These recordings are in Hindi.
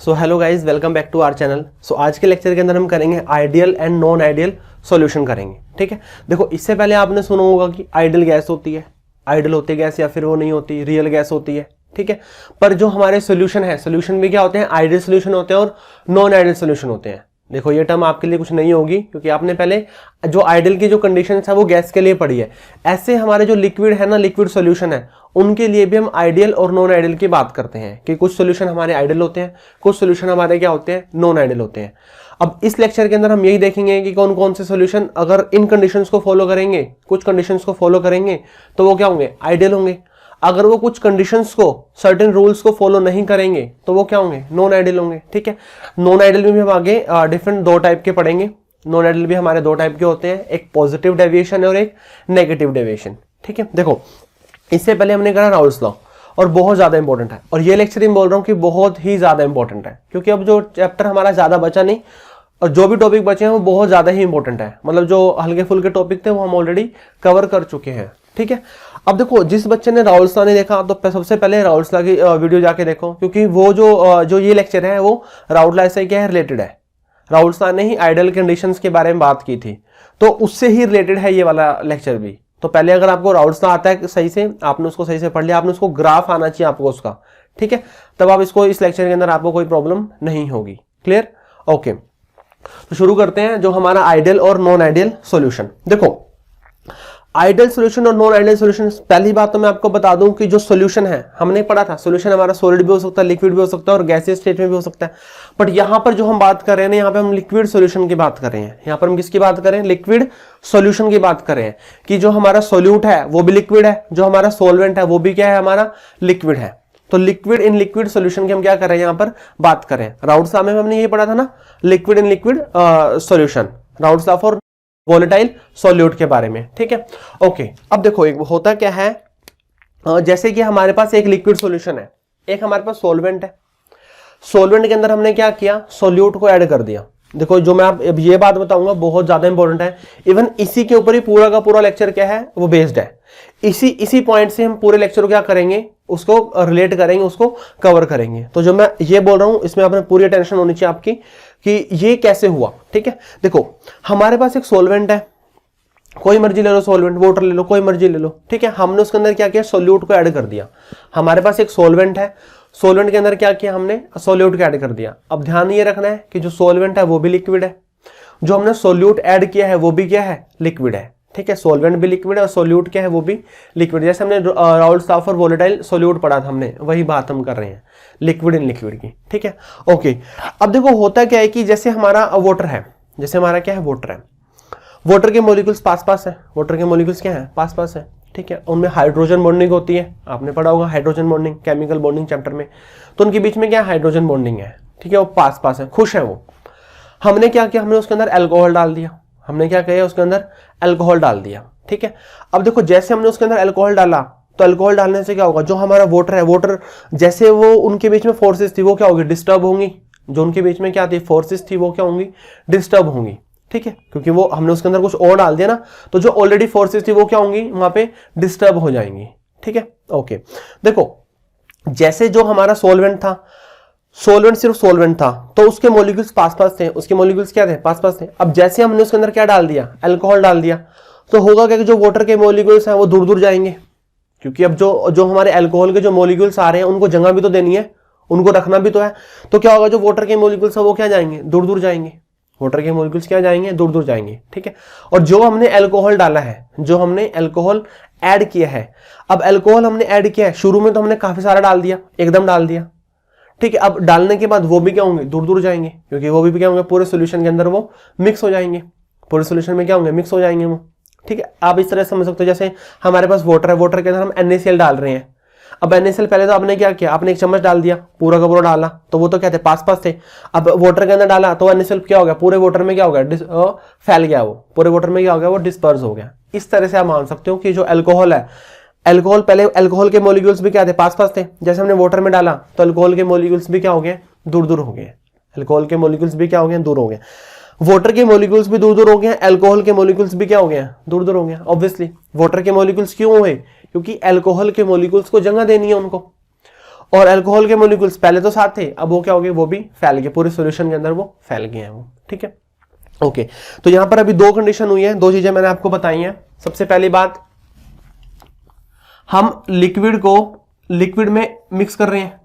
So hello guys, welcome back to our channel. So आज के लेक्चर के अंदर हम करेंगे ideal and non ideal solution करेंगे। ठीक है, देखो इससे पहले आपने सुना होगा कि आइडियल गैस होती है, आइडियल होती है गैस, या फिर वो नहीं होती, रियल गैस होती है। ठीक है, पर जो हमारे सोल्यूशन है, सोल्यूशन में क्या होते हैं, आइडियल सोल्यूशन होते हैं और नॉन आइडियल सोल्यूशन होते हैं। देखो ये टर्म आपके लिए कुछ नहीं होगी क्योंकि आपने पहले जो आइडियल की जो कंडीशन है वो गैस के लिए पढ़ी है। ऐसे हमारे जो लिक्विड है ना, लिक्विड सॉल्यूशन है, उनके लिए भी हम आइडियल और नॉन आइडियल की बात करते हैं कि कुछ सॉल्यूशन हमारे आइडियल होते हैं, कुछ सॉल्यूशन हमारे क्या होते हैं, नॉन आइडियल होते हैं। अब इस लेक्चर के अंदर हम यही देखेंगे कि कौन कौन से सॉल्यूशन अगर इन कंडीशंस को फॉलो करेंगे, कुछ कंडीशंस को फॉलो करेंगे तो वो क्या होंगे, आइडियल होंगे। अगर वो कुछ कंडीशंस को, सर्टेन रूल्स को फॉलो नहीं करेंगे तो वो क्या होंगे, नॉन आइडियल होंगे। ठीक है, नॉन आइडियल में भी हम आगे डिफरेंट दो टाइप के पढ़ेंगे। नॉन आइडियल भी हमारे दो टाइप के होते हैं, एक पॉजिटिव डेविएशन और एक नेगेटिव डेविएशन। ठीक है, देखो इससे पहले हमने कहा राउल्स लॉ, और बहुत ज्यादा इंपॉर्टेंट है, और ये लेक्चर में बोल रहा हूँ कि बहुत ही ज्यादा इंपॉर्टेंट है क्योंकि अब जो चैप्टर हमारा ज्यादा बचा नहीं और जो भी टॉपिक बचे हैं वो बहुत ज्यादा ही इंपॉर्टेंट है। मतलब जो हल्के फुल्के टॉपिक थे वो हम ऑलरेडी कवर कर चुके हैं। ठीक है, अब देखो जिस बच्चे ने राउल्स लॉ नहीं देखा तो सबसे पहले राउल्स लॉ की वीडियो जाके देखो, क्योंकि वो जो ये लेक्चर है वो राउल्स लॉ से क्या है, रिलेटेड है। राउल्स लॉ ने ही आइडियल कंडीशंस के बारे में बात की थी तो उससे ही रिलेटेड है ये वाला लेक्चर भी। तो पहले अगर आपको राउल्स लॉ आता है सही से, आपने उसको सही से पढ़ लिया, आपने उसको ग्राफ आना चाहिए आपको उसका। ठीक है, तब आप इसको इस लेक्चर के अंदर आपको कोई प्रॉब्लम नहीं होगी। क्लियर? ओके, तो शुरू करते हैं जो हमारा आइडियल और नॉन आइडियल सॉल्यूशन। देखो आइडियल सॉल्यूशन और नॉन आइडियल सॉल्यूशन, पहली बात तो मैं आपको बता दूं कि जो सॉल्यूशन है हमने पढ़ा था, सॉल्यूशन हमारा सॉलिड भी हो सकता है, लिक्विड भी हो सकता है और गैसियस स्टेट में भी हो सकता है। बट यहां पर जो हम बात कर रहे हैं ना, यहाँ पे हम लिक्विड सॉल्यूशन की बात कर रहे हैं। यहाँ पर हम किसकी बात कर रहे हैं, लिक्विड सॉल्यूशन की बात कर रहे हैं कि जो हमारा सोल्यूट है वो भी लिक्विड है, जो हमारा सोलवेंट है वो भी क्या है, हमारा लिक्विड है। तो लिक्विड इन लिक्विड सॉल्यूशन की हम क्या कर रहे हैं, यहाँ पर बात करें। राउल्स लॉ में हमने ये पढ़ा था ना, liquid in liquid solution, Raoult's law for volatile solute के बारे में। ठीक है, ओके। अब देखो एक होता क्या है, जैसे कि हमारे पास एक लिक्विड सॉल्यूशन है, एक हमारे पास सॉल्वेंट है। सॉल्वेंट के अंदर हमने क्या किया, सॉल्यूट को ऐड कर दिया। देखो जो मैं अब ये बात बताऊंगा बहुत ज्यादा इंपॉर्टेंट है, इवन इसी के ऊपर ही पूरा का पूरा लेक्चर क्या है, वो बेस्ड है। इसी पॉइंट से हम पूरे लेक्चर को क्या करेंगे, उसको रिलेट करेंगे, उसको कवर करेंगे। तो जो मैं ये बोल रहा हूं इसमें आपने पूरी अटेंशन होनी चाहिए आपकी कि ये कैसे हुआ। ठीक है, देखो हमारे पास एक सॉल्वेंट है, कोई मर्जी ले लो सॉल्वेंट, वाटर ले लो, कोई मर्जी ले लो। ठीक है, हमने उसके अंदर क्या किया, सोल्यूट को ऐड कर दिया। हमारे पास एक सॉल्वेंट है, सॉल्वेंट के अंदर क्या किया हमने, सोल्यूट को ऐड कर दिया। अब ध्यान ये रखना है कि जो सॉल्वेंट है वो भी लिक्विड है, जो हमने सोल्यूट ऐड किया है वो भी क्या है, लिक्विड है। ठीक है, सॉल्वेंट भी लिक्विड है और सोल्यूट क्या है, वो भी लिक्विड। जैसे हमने Raoult's law for volatile solute पढ़ा था हमने, वही बात हम कर रहे हैं लिक्विड इन लिक्विड की। ठीक है, ओके। अब देखो होता क्या है कि जैसे हमारा वाटर है, जैसे हमारा क्या है, वाटर है, वाटर के मॉलिक्यूल्स पास पास है, वाटर के मॉलिक्यूल्स क्या है, पास पास है। ठीक है, उनमें हाइड्रोजन बॉन्डिंग होती है, आपने पढ़ा होगा hydrogen bonding chemical bonding chapter में। तो उनके बीच में क्या हाइड्रोजन बॉन्डिंग है। ठीक है, वो पास पास है, खुश है वो। हमने क्या किया, हमने उसके अंदर अल्कोहल डाल दिया। हमने क्या किया, उसके अंदर अल्कोहल डाल दिया। ठीक है, अब देखो जैसे हमने उसके अंदर अल्कोहल डाला तो अल्कोहल डालने से क्या होगा, जो हमारा वाटर है, वाटर जैसे वो उनके बीच में फोर्सेस थी वो क्या होगी, डिस्टर्ब होंगी। जो उनके बीच में क्या थी, फोर्सेस थी, वो क्या होंगी, डिस्टर्ब होंगी। ठीक है, क्योंकि वो हमने उसके अंदर कुछ और डाल दिया ना, तो जो ऑलरेडी फोर्सेस थी वो क्या होंगी, वहां पे डिस्टर्ब हो जाएंगी। ठीक है, ओके। देखो जैसे जो हमारा सॉल्वेंट था, सॉल्वेंट सिर्फ सॉल्वेंट था तो उसके मॉलिक्यूल्स पास पास थे, उसके मॉलिक्यूल्स क्या थे, पास पास थे। अब जैसे हमने उसके अंदर क्या डाल दिया, अल्कोहल डाल दिया, तो होगा क्या कि जो वाटर के मॉलिक्यूल्स हैं वो दूर दूर जाएंगे, क्योंकि अब जो हमारे अल्कोहल के जो मॉलिक्यूल्स आ रहे हैं उनको जगह भी तो देनी है, उनको रखना भी तो है। तो क्या होगा, जो वाटर के मॉलिक्यूल्स है वो क्या जाएंगे, दूर दूर जाएंगे। वाटर के मॉलिक्यूल्स क्या जाएंगे, दूर दूर जाएंगे। ठीक है, और जो हमने अल्कोहल डाला है, जो हमने अल्कोहल ऐड किया है, अब अल्कोहल हमने ऐड किया है, शुरू में तो हमने काफी सारा डाल दिया, एकदम डाल दिया। ठीक है, अब डालने के बाद वो भी क्या होंगे, दूर दूर जाएंगे, क्योंकि वो भी क्या होंगे, पूरे सॉल्यूशन के अंदर वो मिक्स हो जाएंगे, पूरे सॉल्यूशन में क्या होंगे, मिक्स हो जाएंगे वो। ठीक है, आप इस तरह समझ सकते हो, जैसे हमारे पास वाटर है, वाटर के अंदर हम NaCl डाल रहे हैं। अब NaCl पहले तो आपने क्या किया, आपने एक चम्मच डाल दिया, पूरा का पूरा डाला, तो वो तो क्या थे, पास पास थे। अब वाटर के अंदर डाला तो NaCl क्या हो गया, पूरे वाटर में क्या हो गया, फैल गया, वो पूरे वाटर में क्या हो गया, वो डिस्पर्स हो गया। इस तरह से आप मान सकते हो कि जो अल्कोहल है, अल्कोहल पहले अल्कोहल के मॉलिक्यूल्स भी क्या थे, पास पास थे। जैसे हमने वाटर में डाला तो अल्कोहल के मॉलिक्यूल्स भी क्या हो गए, दूर दूर हो गए। अल्कोहल के मॉलिक्यूल्स भी क्या हो गए, दूर हो गए। वाटर के मॉलिक्यूल्स भी दूर दूर हो गए, अल्कोहल के मॉलिक्यूल्स भी क्या हो गए, दूर दूर हो गए। ऑब्वियसली वाटर के मॉलिक्यूल्स क्यों हुए, क्योंकि अल्कोहल के मॉलिक्यूल्स को जगह देनी है उनको, और अल्कोहल के मॉलिक्यूल्स पहले तो साथ थे, अब वो क्या हो गए, वो भी फैल गए, पूरे सॉल्यूशन के अंदर वो फैल गए हैं वो, ठीक है। ओके, तो यहां पर अभी दो कंडीशन हुई है, दो चीजें मैंने आपको बताई हैं। सबसे पहली बात, हम लिक्विड को लिक्विड में मिक्स कर रहे हैं,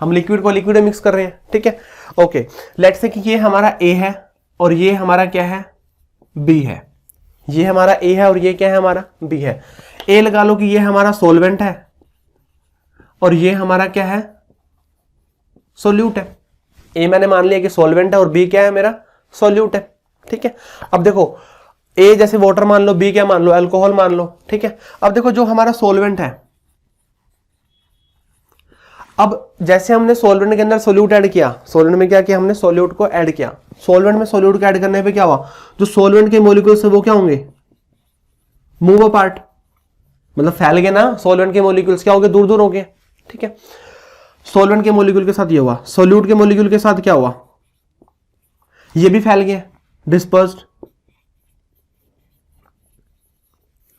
हम लिक्विड को लिक्विड में मिक्स कर रहे हैं, ठीक है। ओके, लेट्स से कि ये हमारा ए है और ये हमारा क्या है, बी है। ये हमारा ए है और ये क्या है, हमारा बी है। ए लगा लो कि ये हमारा सॉल्वेंट है और ये हमारा क्या है, सॉल्यूट है। ए मैंने मान लिया कि सॉल्वेंट है और बी क्या है, मेरा सॉल्यूट है, ठीक है। अब देखो, ए जैसे वाटर मान लो, बी क्या मान लो, अल्कोहल मान लो, ठीक है। अब देखो जो हमारा सॉल्वेंट है, अब जैसे हमने सॉल्वेंट के अंदर सॉल्यूट ऐड किया, सॉल्वेंट में क्या किया हमने, सॉल्यूट को ऐड किया। सॉल्वेंट में सॉल्यूट को ऐड करने पे क्या हुआ, जो सॉल्वेंट के मॉलिक्यूल्स है वो क्या होंगे, मूव अपार्ट, मतलब फैल गए ना। सॉल्वेंट के मॉलिक्यूल्स क्या हो गए, दूर दूर हो गए, ठीक है। सॉल्वेंट के मॉलिक्यूल के साथ ये हुआ, सॉल्यूट के मॉलिक्यूल के साथ क्या हुआ, ये भी फैल गया, डिस्पर्स्ड,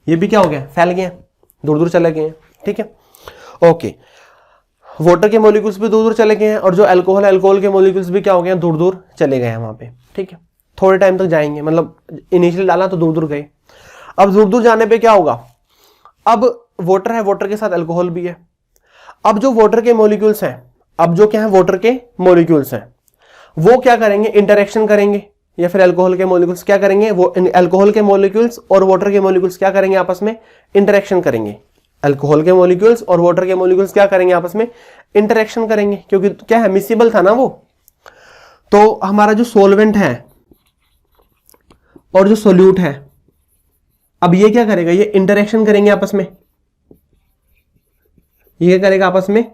ये भी क्या हो गया, फैल गए, दूर दूर चले गए, ठीक है। ओके, वाटर के मॉलिक्यूल्स भी दूर दूर चले गए हैं और जो अल्कोहल है, अल्कोहल के मॉलिक्यूल्स भी क्या हो गए हैं, दूर दूर चले गए हैं वहां पे, ठीक है। थोड़े टाइम तक जाएंगे, मतलब इनिशियली डाला तो दूर दूर गए। अब दूर दूर जाने पे क्या होगा, अब वाटर है, वाटर के साथ अल्कोहल भी है। अब जो वाटर के मॉलिक्यूल्स हैं, अब जो क्या है, वाटर के मॉलिक्यूल्स हैं, वो क्या करेंगे, इंटरेक्शन करेंगे, या फिर अल्कोहल के मॉलिक्यूल्स क्या करेंगे, वो अल्कोहल के मॉलिक्यूल्स और वाटर के मॉलिक्यूल्स क्या करेंगे, आपस में इंटरेक्शन करेंगे। अल्कोहल के मॉलिक्यूल्स और वाटर के मॉलिक्यूल्स क्या करेंगे, आपस में इंटरेक्शन करेंगे, क्योंकि क्या है, मिसिबल था ना वो। तो हमारा जो सॉल्वेंट है और जो सोल्यूट है, अब ये क्या करेगा, ये इंटरेक्शन करेंगे आपस में, ये क्या करेगा, आपस में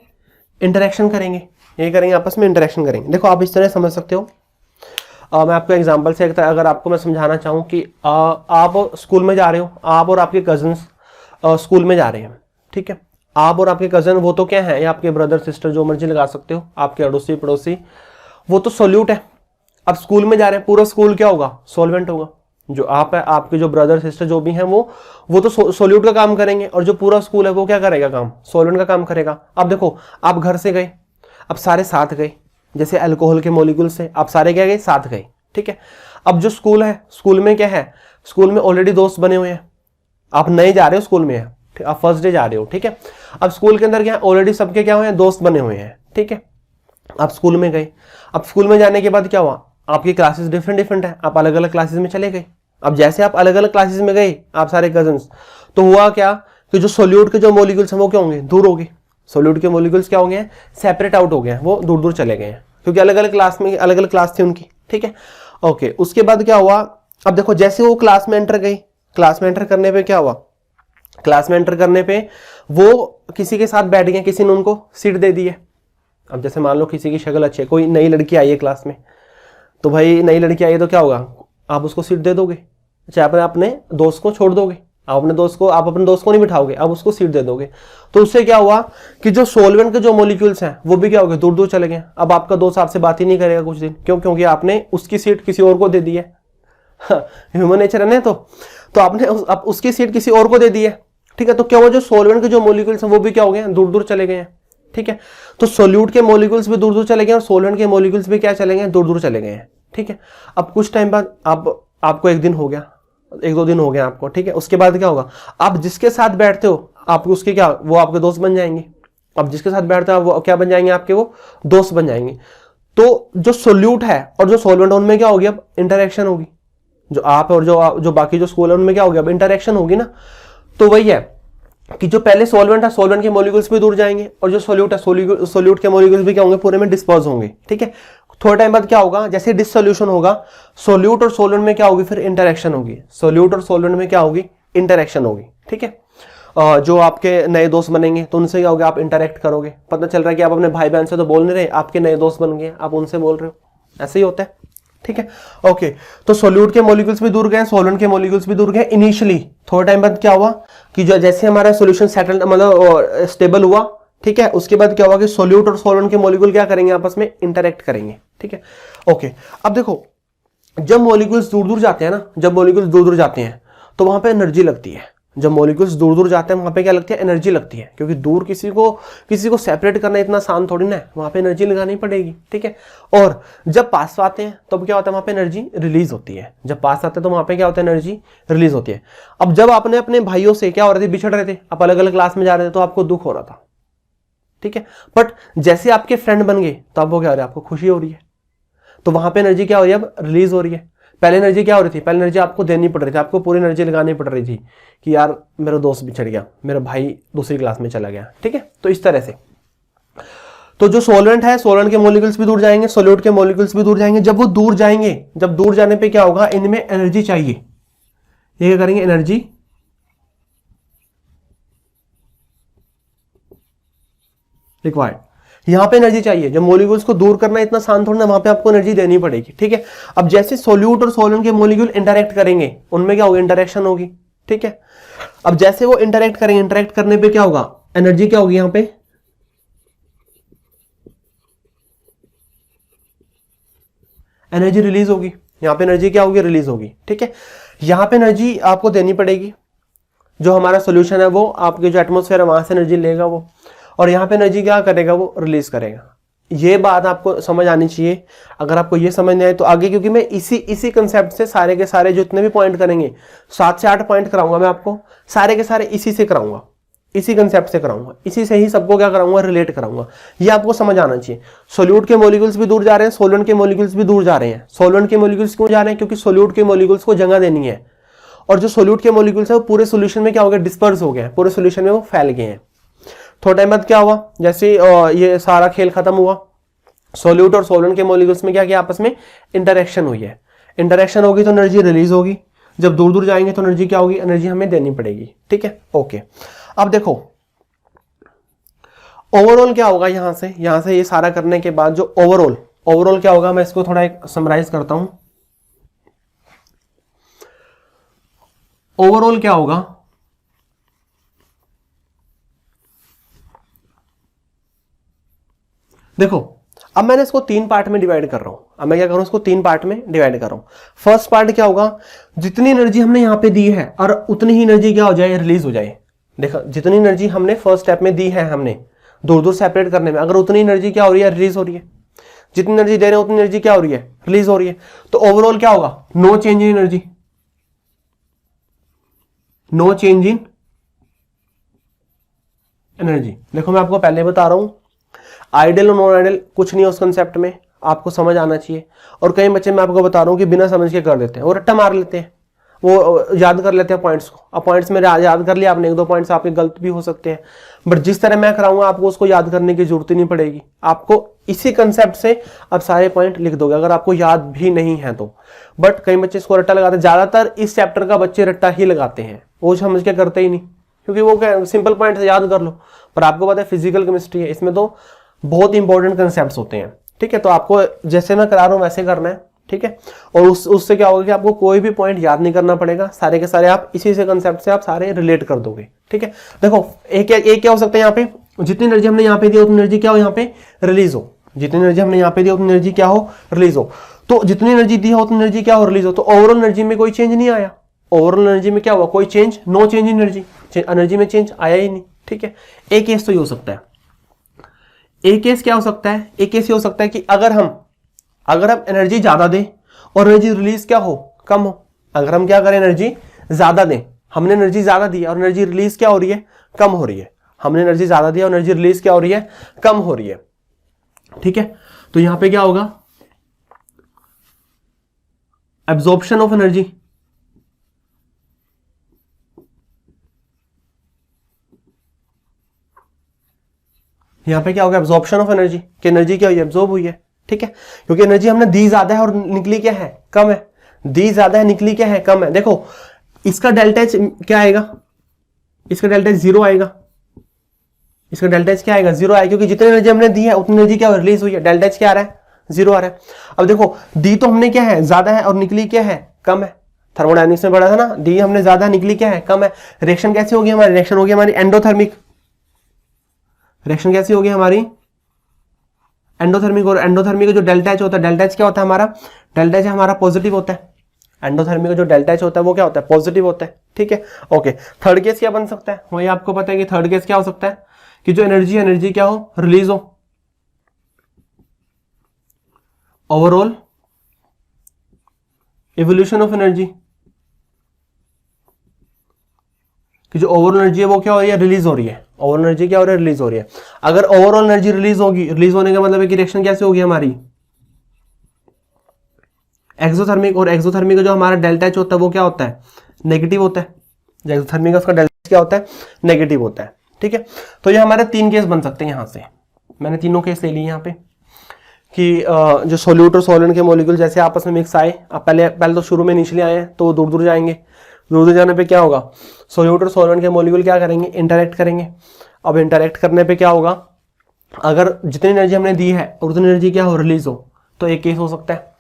इंटरेक्शन करेंगे, ये करेंगे आपस में इंटरेक्शन करेंगे। देखो आप इस तरह समझ सकते हो। मैं आपको एग्जांपल से अगर आपको मैं समझाना चाहूँ कि आप स्कूल में जा रहे हो, आप और आपके कजन्स स्कूल में जा रहे हैं, ठीक है। आप और आपके कजन, वो तो क्या है, या आपके ब्रदर सिस्टर, जो मर्जी लगा सकते हो, आपके अड़ोसी पड़ोसी, वो तो सोल्यूट है। अब स्कूल में जा रहे हैं, पूरा स्कूल क्या होगा, सॉल्वेंट होगा। जो आप है, आपके जो ब्रदर सिस्टर जो भी हैं, वो तो सोल्यूट का काम करेंगे, और जो पूरा स्कूल है वो क्या करेगा काम, सॉल्वेंट का काम करेगा। अब देखो, आप घर से गए, अब सारे साथ गए, जैसे अल्कोहल के मॉलिक्यूल से आप सारे क्या गए, साथ गए, ठीक है। अब जो स्कूल है, स्कूल में क्या है, स्कूल में ऑलरेडी दोस्त बने हुए हैं, आप नए जा रहे हो स्कूल में, आप फर्स्ट डे जा रहे हो, ठीक है। अब स्कूल के अंदर क्या है, ऑलरेडी सबके क्या हुए हैं, दोस्त बने हुए हैं, ठीक है। आप स्कूल में गए, अब स्कूल में जाने के बाद क्या हुआ, आपकी क्लासेस डिफरेंट डिफरेंट है, आप अलग अलग क्लासेस में चले गए। अब जैसे आप अलग अलग क्लासेस में गए, आप सारे कजन्स, तो हुआ क्या कि जो सोल्यूट के जो मॉलिक्यूल्स हैं वो क्या होंगे, दूर हो गए। सोल्यूट के मॉलिक्यूल्स क्या हो गए हैं, सेपरेट आउट हो गए हैं, वो दूर दूर चले गए हैं, क्योंकि अलग अलग क्लास में, अलग अलग क्लास थी उनकी, ठीक है। ओके, उसके बाद क्या हुआ, अब देखो जैसे वो क्लास में एंटर गई, क्लास में एंटर करने पे क्या हुआ, क्लास में एंटर करने पे वो किसी के साथ बैठ गए, किसी ने उनको सीट दे दी है। अब जैसे मान लो किसी की शक्ल अच्छी है, कोई नई लड़की आई है क्लास में, तो भाई नई लड़की आई है तो क्या होगा, आप उसको सीट दे दोगे, चाहे अपने दोस्त को छोड़ दोगे, आप अपने दोस्त को नहीं बिठाओगे, आप उसको सीट दे दोगे। तो उससे क्या हुआ कि जो सॉल्वेंट के जो मॉलिक्यूल्स हैं वो भी क्या हो गए, दूर दूर चले गए। अब आपका दोस्त आपसे बात ही नहीं करेगा कुछ दिन, क्यों, क्योंकि आपने उसकी सीट किसी और को दे दी है। ह्यूमन नेचर है ना, तो आपने उसकी सीट किसी और को दे दी है, ठीक है। तो क्या हुआ, जो सॉल्वेंट के जो मॉलिक्यूल्स हैं वो भी क्या हो गए, दूर दूर चले गए हैं, ठीक है। तो सोल्यूट के मॉलिक्यूल्स भी दूर दूर चले गए और सॉल्वेंट के मॉलिक्यूल्स भी क्या चले गए, दूर दूर चले गए हैं, ठीक है। अब कुछ टाइम बाद आपको एक दिन हो गया, एक दो दिन हो गया आपको, ठीक है। उसके बाद क्या होगा, आप जिसके साथ बैठते हो, आप उसके क्या, वो आपके दोस्त बन जाएंगे। अब जिसके साथ बैठते हो वो क्या बन जाएंगे, आपके वो दोस्त बन जाएंगे। तो जो सोल्यूट है और जो सॉल्वेंट है उनमें क्या होगी, अब इंटरेक्शन होगी। जो आप और जो बाकी जो स्कूल है उनमें क्या होगी, अब इंटरेक्शन होगी ना। तो वही है कि जो पहले सॉल्वेंट है, सॉल्वेंट के मॉलिक्यूल्स भी दूर जाएंगे, और जो सोल्यूट है, सोल्यूट के मॉलिक्यूल्स भी क्या होंगे, पूरे में डिस्पर्स होंगे, ठीक है। थोड़े टाइम बाद क्या होगा, जैसे डिसोल्यूशन होगा, सोल्यूट और सॉल्वेंट में क्या होगी, फिर इंटरेक्शन होगी। सोल्यूट और सॉल्वेंट में क्या होगी, इंटरेक्शन होगी, ठीक है। जो आपके नए दोस्त बनेंगे तो उनसे क्या होगा, आप इंटरेक्ट करोगे, पता चल रहा है कि आप अपने भाई बहन से तो बोल नहीं रहे, आपके नए दोस्त बन गए, आप उनसे बोल रहे हो, ऐसे ही होता है, ठीक है। ओके, तो सोल्यूट के मॉलिक्यूल्स भी दूर गए, सॉल्वेंट के मॉलिक्यूल्स भी दूर गए इनिशियली। थोड़े टाइम बाद क्या हुआ कि जो जैसे हमारा सॉल्यूशन सेटल, मतलब स्टेबल हुआ, ठीक है, उसके बाद क्या हुआ कि सोल्यूट और सॉल्वेंट के मॉलिक्यूल क्या करेंगे, आपस में इंटरेक्ट करेंगे, ठीक है। ओके, अब देखो जब मॉलिक्यूल्स दूर दूर जाते हैं ना, जब मॉलिक्यूल्स दूर दूर जाते हैं तो वहां पे एनर्जी लगती है। जब मॉलिक्यूल्स दूर दूर जाते हैं वहां पे क्या लगती है, एनर्जी लगती है, क्योंकि दूर किसी को सेपरेट करना इतना आसान थोड़ी ना है, वहां पे एनर्जी लगानी पड़ेगी, ठीक है। और जब पास आते हैं तब क्या होता है, वहां पे एनर्जी रिलीज होती है। जब पास आते हैं तो वहां पे क्या होता है, एनर्जी रिलीज होती है। अब जब आपने अपने भाइयों से क्या हो रहे थे, बिछड़ रहे थे, आप अलग अलग क्लास में जा रहे थे, तो आपको दुख हो रहा था, ठीक है। बट जैसे आपके फ्रेंड बन गए तो आपको क्या हो रहा है, आपको खुशी हो रही है। तो वहां पे एनर्जी क्या हो रही है, अब रिलीज हो रही है। पहले एनर्जी क्या हो रही थी, पहले एनर्जी आपको देनी पड़ रही थी, आपको पूरी एनर्जी लगानी पड़ रही थी कि यार मेरा दोस्त बिछड़ गया, मेरा भाई दूसरी क्लास में चला गया, ठीक है। तो इस तरह से तो जो सोलवेंट है, सोलवेंट के मॉलिक्यूल्स भी दूर जाएंगे, सोल्यूट के मॉलिक्यूल्स भी दूर जाएंगे। जब वो दूर जाएंगे, जब दूर जाने पे क्या होगा, इनमें एनर्जी चाहिए, ये क्या करेंगे, एनर्जी रिक्वायर्ड। यहां पे एनर्जी चाहिए, जब मॉलिक्यूल्स को दूर करना इतना आसान थोड़ा ना, वहां पे आपको एनर्जी देनी पड़ेगी, ठीक है। अब जैसे सोल्यूट और सोलेंट के मॉलिक्यूल इंटरैक्ट करेंगे, उनमें क्या होगा, इंटरेक्शन होगी, ठीक है। अब जैसे वो इंटरैक्ट करेंगे, इंटरैक्ट करने पे क्या होगा, एनर्जी क्या होगी, यहां पे एनर्जी रिलीज होगी, यहां पे एनर्जी क्या होगी, रिलीज होगी, ठीक है। यहां पे एनर्जी आपको देनी पड़ेगी, जो हमारा सोल्यूशन है वो आपके जो एटमॉस्फेयर है वहां से एनर्जी लेगा वो, और यहाँ पे एनर्जी क्या करेगा, वो रिलीज करेगा। ये बात आपको समझ आनी चाहिए। अगर आपको ये समझ नहीं आए तो आगे, क्योंकि मैं इसी कंसेप्ट से सारे के सारे जितने भी पॉइंट करेंगे, 7 से 8 पॉइंट कराऊंगा मैं आपको, सारे के सारे इसी से कराऊंगा, इसी कंसेप्ट से कराऊंगा, इसी से ही सबको क्या कराऊंगा, रिलेट कराऊंगा। ये आपको समझ आना चाहिए। सोल्यूट के मॉलिक्यूल्स भी दूर जा रहे हैं, सोलेंट के मॉलिक्यूल्स भी दूर जा रहे हैं। सोलेंट के मॉलिक्यूल्स क्यों जा रहे हैं, क्योंकि सोल्यूट के मॉलिक्यूल्स को जगह देनी है, और जो सोल्यूट के मॉलिक्यूल्स है वो पूरे सोल्यूशन में क्या हो गया, डिस्पर्स हो गए, पूरे सोल्यूशन में वो फैल गए हैं। थोड़ा टाइम बाद क्या हुआ, जैसे ये सारा खेल खत्म हुआ, सोल्यूट और सोलेंट के मॉलिक्यूल्स में क्या किया, आपस में इंटरेक्शन हुई है। इंटरेक्शन होगी तो एनर्जी रिलीज होगी, जब दूर दूर जाएंगे तो एनर्जी क्या होगी, एनर्जी हमें देनी पड़ेगी, ठीक है, ओके। अब देखो ओवरऑल क्या होगा, यहां से ये सारा करने के बाद जो ओवरऑल क्या होगा, मैं इसको थोड़ा एक समराइज करता हूं। ओवरऑल क्या होगा, देखो अब मैंने इसको 3 पार्ट में डिवाइड कर रहा हूं। अब मैं क्या करूं, इसको 3 पार्ट में डिवाइड कर रहा हूं। फर्स्ट पार्ट क्या होगा, जितनी एनर्जी हमने यहां पे दी है और उतनी ही एनर्जी क्या हो जाए, रिलीज हो जाए। देखो जितनी एनर्जी हमने फर्स्ट स्टेप में दी है, हमने दूर दूर सेपरेट करने में, अगर उतनी एनर्जी क्या हो रही है, रिलीज हो रही है। जितनी एनर्जी दे रहे हैं उतनी एनर्जी क्या हो रही है, रिलीज हो रही है। तो ओवरऑल क्या होगा, no change in energy, no change in energy. देखो मैं आपको पहले बता रहा हूं, आइडियल और नॉन आइडियल कुछ नहीं है उस कंसेप्ट में, आपको समझ आना चाहिए। और कई बच्चे मैं आपको बता रहा हूं कि बिना समझ के कर देते हैं, वो रट्टा मार लेते हैं, वो याद कर लेते हैं पॉइंट्स को। अब पॉइंट्स में याद कर लिया आपने, 1-2 पॉइंट्स आपके गलत भी हो सकते हैं, बट जिस तरह मैं कराऊंगा आपको उसको याद करने की जरूरत ही नहीं पड़ेगी। आपको इसी कंसेप्ट से अब सारे पॉइंट लिख दोगे, अगर आपको याद भी नहीं है तो। बट कई बच्चे इसको रट्टा लगाते हैं, ज्यादातर इस चैप्टर का बच्चे रट्टा ही लगाते हैं, वो समझ के करते ही नहीं, क्योंकि वो क्या सिंपल पॉइंट से याद कर लो। पर आपको पता है फिजिकल केमिस्ट्री है, इसमें तो बहुत इंपॉर्टेंट कंसेप्ट्स होते हैं, ठीक है। तो आपको जैसे मैं करा रहा हूं वैसे करना है, ठीक है। और उससे क्या होगा कि आपको कोई भी पॉइंट याद नहीं करना पड़ेगा, सारे के सारे आप इसी से कंसेप्ट से आप सारे रिलेट कर दोगे, ठीक है। देखो एक क्या हो सकता है, यहाँ पे जितनी एनर्जी हमने यहाँ पे दी उतनी एनर्जी क्या हो, यहाँ पे रिलीज हो। जितनी एनर्जी हमने यहाँ पे दी उतनी एनर्जी क्या हो, रिलीज हो। तो जितनी एनर्जी दी है उतनी एनर्जी क्या हो, रिलीज हो। तो ओवरऑल एनर्जी में कोई चेंज नहीं आया, ओवरऑल एनर्जी में क्या हुआ, कोई change, no change in energy, energy में चेंज आया ही नहीं, ठीक है। एक केस तो ये हो सकता है। एक केस क्या हो सकता है, एक केस ये हो सकता है कि अगर हम एनर्जी ज्यादा दें और एनर्जी रिलीज क्या हो, कम हो। अगर हम क्या करें, एनर्जी ज्यादा दें, हमने एनर्जी ज्यादा दी और एनर्जी रिलीज क्या हो रही है, कम हो रही है। हमने एनर्जी ज्यादा दी और एनर्जी रिलीज क्या हो रही है, कम हो रही है, ठीक है। तो यहां पे क्या होगा, एब्जॉर्प्शन ऑफ एनर्जी, यहां पे क्या होगा, एब्जॉर्प्शन ऑफ एनर्जी, कि एनर्जी क्या हुई, एब्जॉर्ब हुई है, ठीक है। क्योंकि एनर्जी हमने दी ज्यादा है और निकली क्या है, कम है। दी ज्यादा है, निकली क्या है, कम है। देखो इसका डेल्टा एच क्या आएगा, इसका डेल्टा एच 0 आएगा, इसका डेल्टा एच क्या आएगा, 0 आएगा, क्योंकि जितनी एनर्जी हमने दी है उतनी एनर्जी क्या रिलीज हुई है, डेल्टा एच क्या आ रहा है, 0 आ रहा है। अब देखो दी तो हमने क्या है, ज्यादा है, और निकली क्या है, कम है। थर्मोडायनेमिक्स में पढ़ा था ना, दी हमने ज्यादा, निकली क्या है, कम है। रिएक्शन कैसे होगी हमारी, रिएक्शन होगी हमारी एंडोथर्मिक, रिएक्शन कैसी होगी हमारी एंडोथर्मिक। और एंडोथर्मिक का जो डेल्टा एच होता है, डेल्टा एच क्या होता है हमारा, डेल्टा एच हमारा पॉजिटिव होता है, एंडोथर्मिक का जो डेल्टा एच होता है वो क्या होता है, पॉजिटिव होता है, ठीक है। ओके, थर्ड केस क्या बन सकता है, वही आपको पता है कि थर्ड केस क्या हो सकता है कि जो एनर्जी क्या हो, रिलीज हो, ओवरऑल इवोल्यूशन ऑफ एनर्जी, कि जो ओवरऑल एनर्जी है वो क्या हो रही है, रिलीज हो रही है। ओवरऑल एनर्जी क्या हो रही है, रिलीज हो रही है। अगर ओवरऑल एनर्जी रिलीज होगी, रिलीज होने का मतलब है कि रिएक्शन कैसे होगी हमारी, एक्सोथर्मिक, और एक्सोथर्मिक का जो हमारा डेल्टा एच होता है वो क्या होता है, नेगेटिव होता है। जो एक्सोथर्मिक का उसका डेल्टा एच क्या होता है, नेगेटिव होता है, ठीक है। तो ये हमारे 3 केस बन सकते हैं। यहां से मैंने तीनों केस ले लिए यहाँ पे कि जो सोल्यूट और सॉल्वेंट के मॉलिक्यूल जैसे आपस में मिक्स आए, अब पहले तो शुरू में इनिशियली आए हैं तो दूर दूर जाएंगे, दूर दूर जाने पे क्या होगा, सोल्यूट और सॉल्वेंट के मॉलिक्यूल क्या करेंगे, इंटरैक्ट करेंगे। अब इंटरैक्ट करने पे क्या होगा, अगर जितनी एनर्जी हमने दी है और उतनी एनर्जी क्या हो, रिलीज हो, तो एक केस हो सकता है।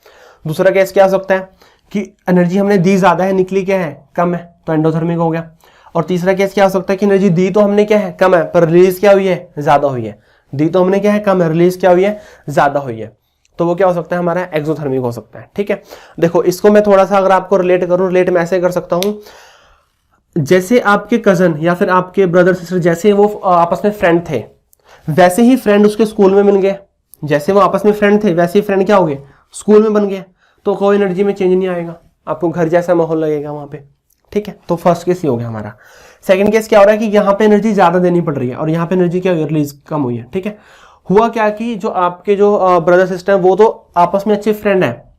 दूसरा केस क्या हो सकता है कि एनर्जी हमने दी ज्यादा है, निकली क्या है, कम है, तो एंडोथर्मिक हो गया। और तीसरा केस क्या हो सकता है कि एनर्जी दी तो हमने क्या है, कम है, पर रिलीज क्या हुई है, ज्यादा हुई है। दी तो हमने क्या है, कम है, रिलीज क्या हुई है, ज्यादा हुई है, तो वो क्या हो सकता है, हमारा एक्सोथर्मिक हो सकता है, ठीक है। देखो इसको मैं थोड़ा सा अगर आपको रिलेट करूं, रिलेट मैं ऐसे कर सकता हूं, जैसे आपके कजन या फिर आपके ब्रदर सिस्टर जैसे वो आपस में फ्रेंड थे, वैसे ही फ्रेंड उसके स्कूल में मिल गए। जैसे वो आपस में फ्रेंड थे वैसे ही फ्रेंड क्या हो गए, स्कूल में बन गए, तो कोई एनर्जी में चेंज नहीं आएगा, आपको घर जैसा माहौल लगेगा वहां पे, ठीक है। तो फर्स्ट केस ये हो गया हमारा। सेकंड केस क्या हो रहा है कि यहाँ पे एनर्जी ज्यादा देनी पड़ रही है और यहाँ पे एनर्जी क्या हुई है, रिलीज कम हुई है, ठीक है। हुआ क्या कि जो आपके जो ब्रदर सिस्टर है वो तो आपस में अच्छे फ्रेंड है,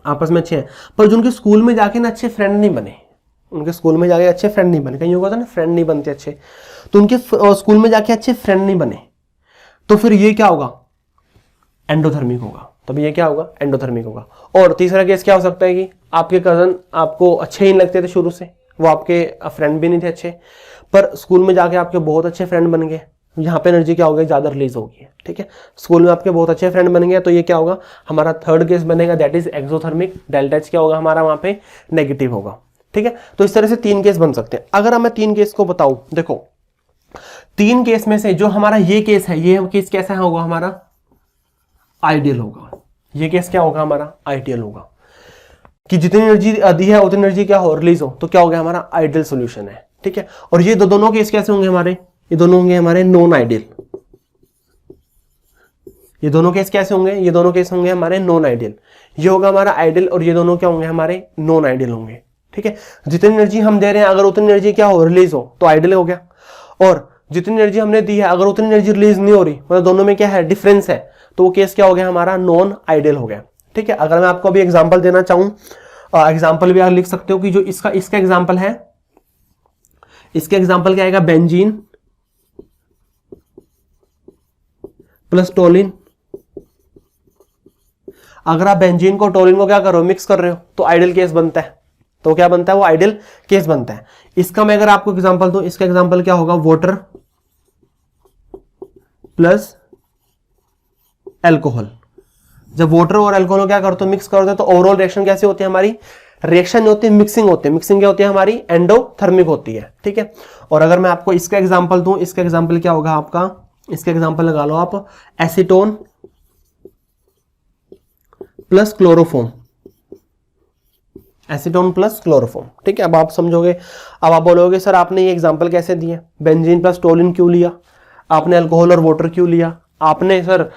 आपस में अच्छे हैं, पर जो उनके स्कूल में जाके ना अच्छे फ्रेंड नहीं बने, उनके स्कूल में जाके अच्छे फ्रेंड नहीं बने, कहीं होगा ना फ्रेंड नहीं बनते अच्छे, तो उनके स्कूल में जाके अच्छे फ्रेंड नहीं बने, तो फिर ये क्या होगा, एंडोथर्मिक होगा। तब ये क्या होगा, एंडोथर्मिक होगा। और तीसरा केस क्या हो सकता है कि आपके कजन आपको अच्छे ही लगते थे शुरू से, वो आपके फ्रेंड भी नहीं थे अच्छे, पर स्कूल में जाके आपके बहुत अच्छे फ्रेंड बन गए, यहाँ पे एनर्जी क्या हो गई, ज्यादा रिलीज होगी, ठीक है। स्कूल में आपके बहुत अच्छे फ्रेंड बन गए, तो ये क्या होगा, हमारा थर्ड केस बनेगा, that is exothermic. Delta H क्या होगा हमारा वहां पे, नेगेटिव होगा, ठीक है। तो इस तरह से 3 केस बन सकते हैं। अगर मैं 3 केस को बताऊं, देखो 3 केस में से जो हमारा ये केस है, ये केस कैसा होगा हमारा, आइडियल होगा। ये केस क्या होगा हमारा, आइडियल होगा, कि जितनी एनर्जी दी है उतनी एनर्जी क्या हो, रिलीज हो, तो क्या हो गया हमारा आइडियल सॉल्यूशन है, ठीक है। और ये दोनों केस कैसे होंगे हमारे, ये दोनों होंगे हमारे नॉन आइडियल। ये दोनों केस कैसे होंगे, ये दोनों केस होंगे हमारे नॉन आइडियल। ये होगा हमारा आइडियल और ये दोनों क्या होंगे हमारे नॉन आइडियल होंगे, ठीक है। जितनी एनर्जी हम दे रहे हैं अगर उतनी एनर्जी क्या हो, रिलीज हो, तो आइडियल हो गया। और जितनी एनर्जी हमने दी है अगर उतनी एनर्जी रिलीज नहीं हो रही, मतलब दोनों में क्या है, डिफरेंस है, तो वो केस क्या हो गया हमारा, नॉन आइडियल हो गया, ठीक है। अगर मैं आपको अभी एग्जांपल देना चाहूं, एग्जांपल भी आप लिख सकते हो कि जो इसका एग्जांपल है, इसका एग्जांपल क्या आएगा, बेंजीन प्लस टोलिन। अगर आप बेंजीन को टोलिन को क्या कर रहे हो, मिक्स कर रहे हो, तो आइडियल केस बनता है, तो क्या बनता है, वो आइडियल केस बनता है। इसका मैं अगर आपको एग्जांपल दूं, इसका एग्जांपल क्या होगा, वाटर प्लस अल्कोहल। जब वाटर और अल्कोहल क्या करते हो, मिक्स करते हो, तो ओवरऑल रिएक्शन कैसे होती है हमारी, रिएक्शन नहीं होती, मिक्सिंग होती है। मिक्सिंग क्या होती है हमारी, एंडोथर्मिक होती है, ठीक है। और अगर मैं आपको इसका एग्जांपल दूं, इसका एग्जांपल क्या होगा आपका, इसका एग्जांपल लगा लो आप, acetone plus chloroform, acetone plus chloroform, ठीक है। अब आप समझोगे, अब आप बोलोगे सर आपने ये एग्जांपल कैसे दिए, बेंजीन प्लस टोलिन क्यों लिया, आपने अल्कोहल और वाटर क्यों लिया, आपने सर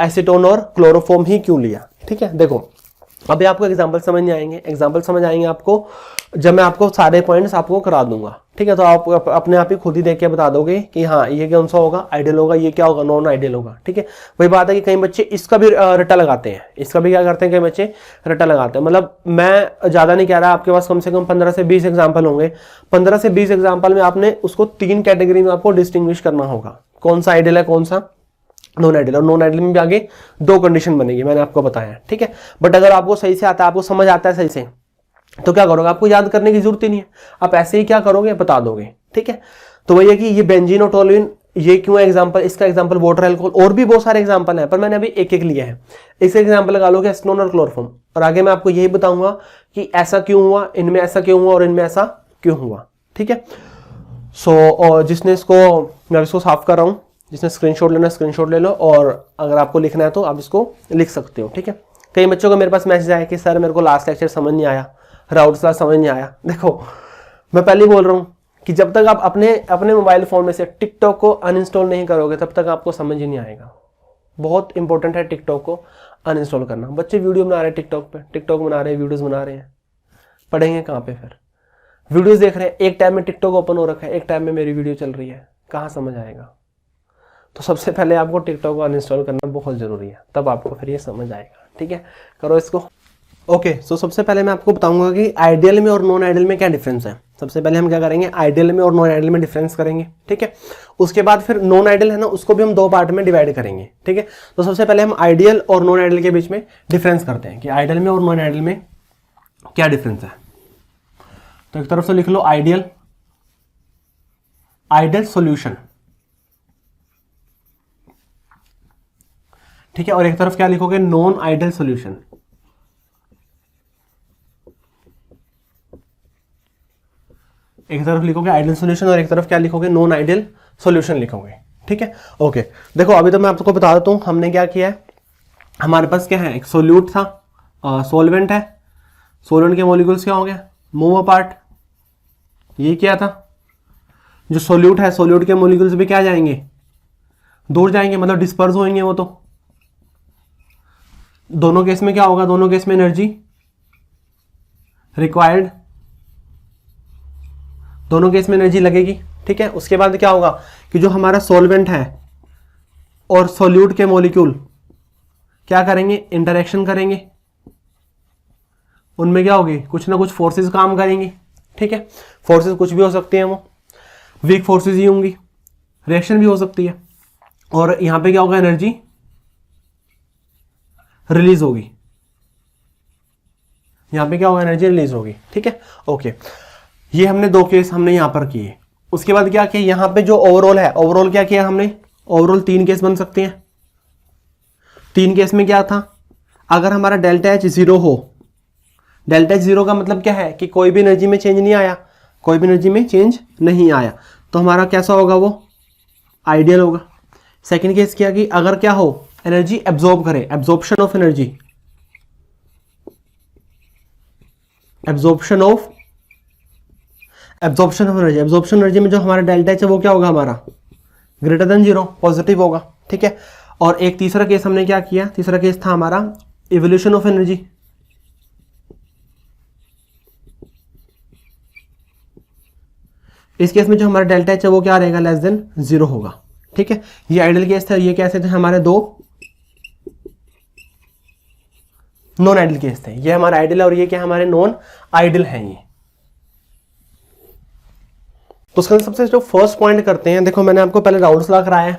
एसीटोन और क्लोरोफॉर्म ही क्यों लिया, ठीक है। देखो अभी आपको एग्जांपल समझ नहीं आएंगे, एग्जांपल समझ आएंगे आपको जब मैं आपको सारे पॉइंट्स आपको करा दूंगा, ठीक है। तो आप अपने आप ही खुद ही देख के बता दोगे कि हाँ ये कौन सा होगा, आइडियल होगा, ये क्या होगा, नॉन आइडियल होगा, ठीक है। वही बात है कि कई बच्चे इसका भी रट्टा लगाते हैं, इसका भी क्या करते हैं, कई बच्चे रट्टा लगाते हैं। मतलब मैं ज्यादा नहीं कह रहा, आपके पास कम से कम 15 से 20 एग्जाम्पल होंगे, 15 से 20 एग्जाम्पल में आपने उसको 3 कैटेगरी में आपको डिस्टिंग्विश करना होगा, कौन सा आइडियल है, कौन सा नॉन आइडियल। और नॉन आइडियल में भी आगे 2 कंडीशन बनेगी, मैंने आपको बताया, ठीक है। बट अगर आपको सही से आता है, आपको समझ आता है सही से, तो क्या करोगे, आपको याद करने की जरूरत ही नहीं है, आप ऐसे ही क्या करोगे, बता दोगे, ठीक है। तो वही है कि ये बेंजीन और टोलुइन ये क्यों है एग्जांपल, इसका एग्जांपल वाटर, अल्कोहल, और भी बहुत सारे एग्जांपल हैं, पर मैंने अभी एक एक लिया है। इसका एग्जांपल लगा लोगे एसीटोन और क्लोरोफॉर्म, और आगे मैं आपको यही बताऊंगा कि ऐसा क्यों हुआ, इनमें ऐसा क्यों हुआ और इनमें ऐसा क्यों हुआ, ठीक है। सो जिसने इसको, मैं इसको साफ कर रहा हूं, जिसने स्क्रीनशॉट लेना स्क्रीनशॉट ले लो, और अगर आपको लिखना है तो आप इसको लिख सकते हो, ठीक है। कई बच्चों का मेरे पास मैसेज आया कि सर मेरे को लास्ट लेक्चर समझ नहीं आया, राउल्स लॉ समझ नहीं आया। देखो मैं पहले ही बोल रहा हूँ कि जब तक आप अपने अपने मोबाइल फ़ोन में से टिकटॉक को अनइंस्टॉल नहीं करोगे तब तक आपको समझ ही नहीं आएगा। बहुत इंपॉर्टेंट है टिकटॉक को अनइंस्टॉल करना। बच्चे वीडियो बना रहे हैं टिकटॉक पे, टिकटॉक बना रहे हैं, वीडियोस बना रहे हैं, पढ़ेंगे कहाँ पे फिर? वीडियोस देख रहे हैं, एक टाइम में टिकटॉक ओपन हो रखा है, एक टाइम में मेरी वीडियो चल रही है, कहाँ समझ आएगा? तो सबसे पहले आपको टिकटॉक को अनइंस्टॉल करना बहुत ज़रूरी है, तब आपको फिर ये समझ आएगा। ठीक है, करो इसको। ओके, सो सबसे पहले मैं आपको बताऊंगा कि आइडियल में और नॉन आइडियल में क्या डिफरेंस है। सबसे पहले हम क्या करेंगे, आइडियल में और नॉन आइडियल में डिफरेंस करेंगे। ठीक है, उसके बाद फिर नॉन आइडियल है ना, उसको भी हम दो पार्ट में डिवाइड करेंगे। ठीक है, तो सबसे पहले हम आइडियल और नॉन आइडियल के बीच में डिफरेंस करते हैं कि आइडियल में और नॉन आइडियल में क्या डिफरेंस है। तो एक तरफ से लिख लो आइडियल, आइडियल सॉल्यूशन। ठीक है, और एक तरफ क्या लिखोगे, नॉन आइडियल सॉल्यूशन। एक तरफ लिखोगे आइडियल सॉल्यूशन और एक तरफ क्या लिखोगे, नॉन आइडियल सॉल्यूशन लिखोगे। ठीक है, ओके। देखो अभी तो मैं आपको बता देता हूँ हमने क्या किया है। हमारे पास क्या है, एक सोल्यूट था, सॉल्वेंट है, सॉल्वेंट के मॉलिक्यूल्स क्या हो गया, मूव अपार्ट। ये क्या था, जो सोल्यूट है, सोल्यूट के मॉलिक्यूल्स भी क्या जाएंगे, दूर जाएंगे, मतलब डिस्पर्स होंगे वो। तो दोनों केस में क्या होगा, दोनों केस में एनर्जी रिक्वायर्ड, दोनों केस में एनर्जी लगेगी। ठीक है, उसके बाद क्या होगा कि जो हमारा सॉल्वेंट है और सोल्यूट के मॉलिक्यूल क्या करेंगे, इंटरेक्शन करेंगे, उनमें क्या होगी, कुछ ना कुछ फोर्सेस काम करेंगी। ठीक है, फोर्सेस कुछ भी हो सकती हैं, वो वीक फोर्सेस ही होंगी, रिएक्शन भी हो सकती है, और यहां पे क्या होगा, एनर्जी रिलीज होगी, यहां पे क्या होगा, एनर्जी रिलीज होगी। ठीक है, ओके। ये हमने दो केस हमने यहां पर किए। उसके बाद क्या किया, यहां पे जो ओवरऑल है, ओवरऑल क्या किया हमने, ओवरऑल 3 केस बन सकते हैं। 3 केस में क्या था, अगर हमारा डेल्टा एच 0 हो, डेल्टा एच 0 का मतलब क्या है कि कोई भी एनर्जी में चेंज नहीं आया, कोई भी एनर्जी में चेंज नहीं आया, तो हमारा कैसा होगा, वो आइडियल होगा। सेकेंड केस क्या कि अगर क्या हो, एनर्जी एब्जॉर्ब करे, absorption of energy, absorption of energy में जो हमारा डेल्टा एच है वो क्या होगा, हमारा ग्रेटर देन 0, पॉजिटिव होगा। ठीक है, और एक तीसरा केस हमने क्या किया, तीसरा केस था हमारा इवोल्यूशन ऑफ एनर्जी। इस केस में जो हमारा डेल्टा एच है वो क्या रहेगा, लेस देन 0 होगा। ठीक है, ये आइडियल केस था, ये कैसे थे हमारे दो नॉन आइडियल केस थे। ये हमारा आइडियल और ये क्या हमारे नॉन आइडियल हैं ये। तो उसका सबसे जो फर्स्ट पॉइंट करते हैं, देखो मैंने आपको पहले राउल्स लॉ कराया है।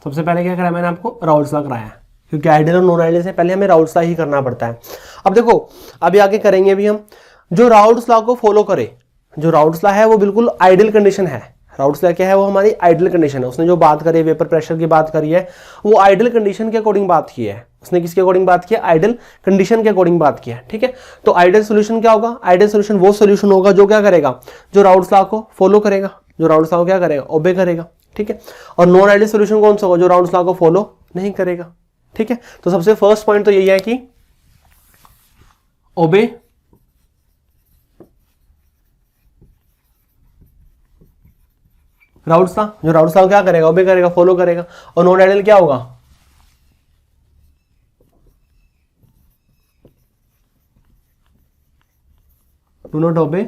सबसे पहले क्या कराया मैंने आपको, राउल्स लॉ कराया है, क्योंकि आइडियल और नॉन आइडियल से पहले हमें राउल्स लॉ ही करना पड़ता है। अब देखो अभी आगे करेंगे भी हम, जो राउल्स लॉ को फॉलो करे, जो राउल्स लॉ है वो बिल्कुल आइडियल कंडीशन है। राउल्स लॉ क्या है, वो हमारी आइडियल कंडीशन है। उसने जो बात करी है, वेपर प्रेशर की बात करी है, वो आइडियल कंडीशन के अकॉर्डिंग बात की है। उसने किसके अकॉर्डिंग बात किया, आइडियल कंडीशन के अकॉर्डिंग बात किया। ठीक है, तो आइडियल सोल्यूशन क्या होगा, आइडियल सोल्यूशन वो सोल्यूशन होगा जो क्या करेगा, जो राउल्स लॉ को फॉलो करेगा, जो राउल्स लॉ को क्या करेगा, ओबे करेगा। ठीक है, और नॉन आइडियल सोल्यूशन कौन सा होगा, जो राउल्स लॉ को फॉलो नहीं करेगा। ठीक है, तो सबसे फर्स्ट पॉइंट तो यही है कि ओबे राउल्स लॉ, जो राउल्स लॉ क्या करेगा, ओबे करेगा, फॉलो करेगा। और नॉन आइडियल क्या होगा, do not obey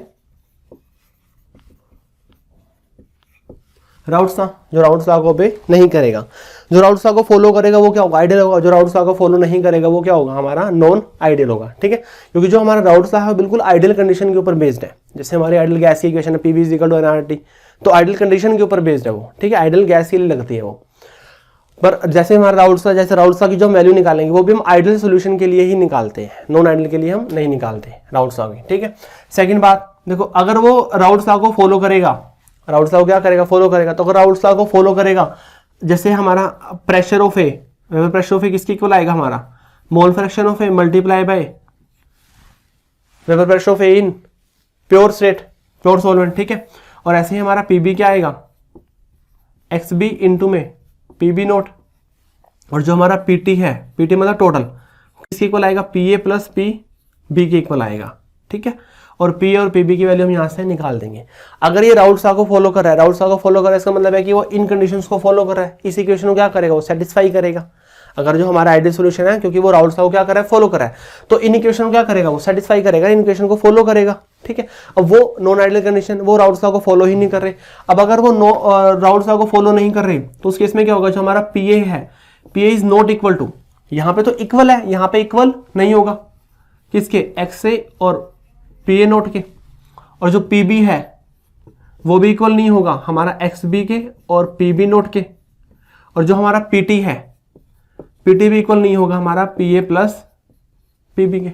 Raoult's law, जो राउल्स लॉ को ओबे नहीं करेगा। जो राउल्स लॉ को फॉलो करेगा वो क्या होगा, आइडियल होगा। जो राउल्स लॉ को फॉलो नहीं करेगा वो क्या होगा, हमारा नॉन आइडियल होगा। ठीक है, क्योंकि जो हमारा राउल्स लॉ है बिल्कुल आइडियल कंडीशन के ऊपर बेस्ड है। जैसे हमारी आइडियल गैस की इक्वेशन है, PV is equal to NRT, तो आइडियल कंडीशन के ऊपर बेस्ड है वो। ठीक है, आइडियल गैस के लिए लगती है वो। पर जैसे हमारा राउल्स लॉ, जैसे राउल्स लॉ की जो हम वैल्यू निकालेंगे वो भी हम आइडियल सोल्यूशन के लिए ही निकालते हैं, नॉन आइडियल के लिए हम नहीं निकालते राउल्स लॉ की। ठीक है, सेकंड बात देखो, अगर वो राउल्स लॉ को फॉलो करेगा, राउल्स लॉ को क्या करेगा, फॉलो करेगा, तो अगर राउल्स लॉ को फॉलो करेगा, जैसे हमारा pressure of A, pressure of A किसके इक्वल आएगा, हमारा mole fraction of A multiply by vapour pressure of A in pure state, pure solvent. ठीक है, और ऐसे ही हमारा पीबी क्या आएगा, एक्स बी इंटू में पीबी नोट, और जो हमारा पीटी है, पीटी मतलब टोटल, किसके इक्वल आएगा, P A plus P B के इक्वल आएगा। ठीक है, और पी और पीबी की वैल्यू हम यहाँ से निकाल देंगे। अगर ये राउल्ट्स लॉ को फॉलो कर रहा है, राउल्ट्स लॉ को फॉलो कर रहा है, इसका मतलब है कि वो इन कंडीशंस को फॉलो कर रहा है। इस इक्वेशन को क्या करेगा, वो सेटिस्फाई करेगा। अगर जो हमारा आइडियल सॉल्यूशन है, क्योंकि वो राउल्ट्स लॉ को क्या कर रहा है, फॉलो कर रहा है, तो इन इक्वेशन को क्या करेगा, वो सेटिस्फाई करेगा, इन इक्वेशन को फॉलो करेगा। ठीक है, अब वो नॉन आइडियल कंडीशन, वो राउल्ट्स लॉ को फॉलो ही नहीं कर रहे। अब अगर वो राउल्ट्स लॉ को फॉलो नहीं कर रहे तो उस केस में क्या होगा, जो हमारा पी ए है, P A is not equal to, यहाँ पे तो इक्वल है, यहाँ पे इक्वल नहीं होगा किसके, एक्स ए और पी ए नोट के, और जो पी बी है वो भी इक्वल नहीं होगा हमारा एक्स बी के और पी बी नोट के, और जो हमारा पी टी है, पी टी भी इक्वल नहीं होगा हमारा P A plus P B के,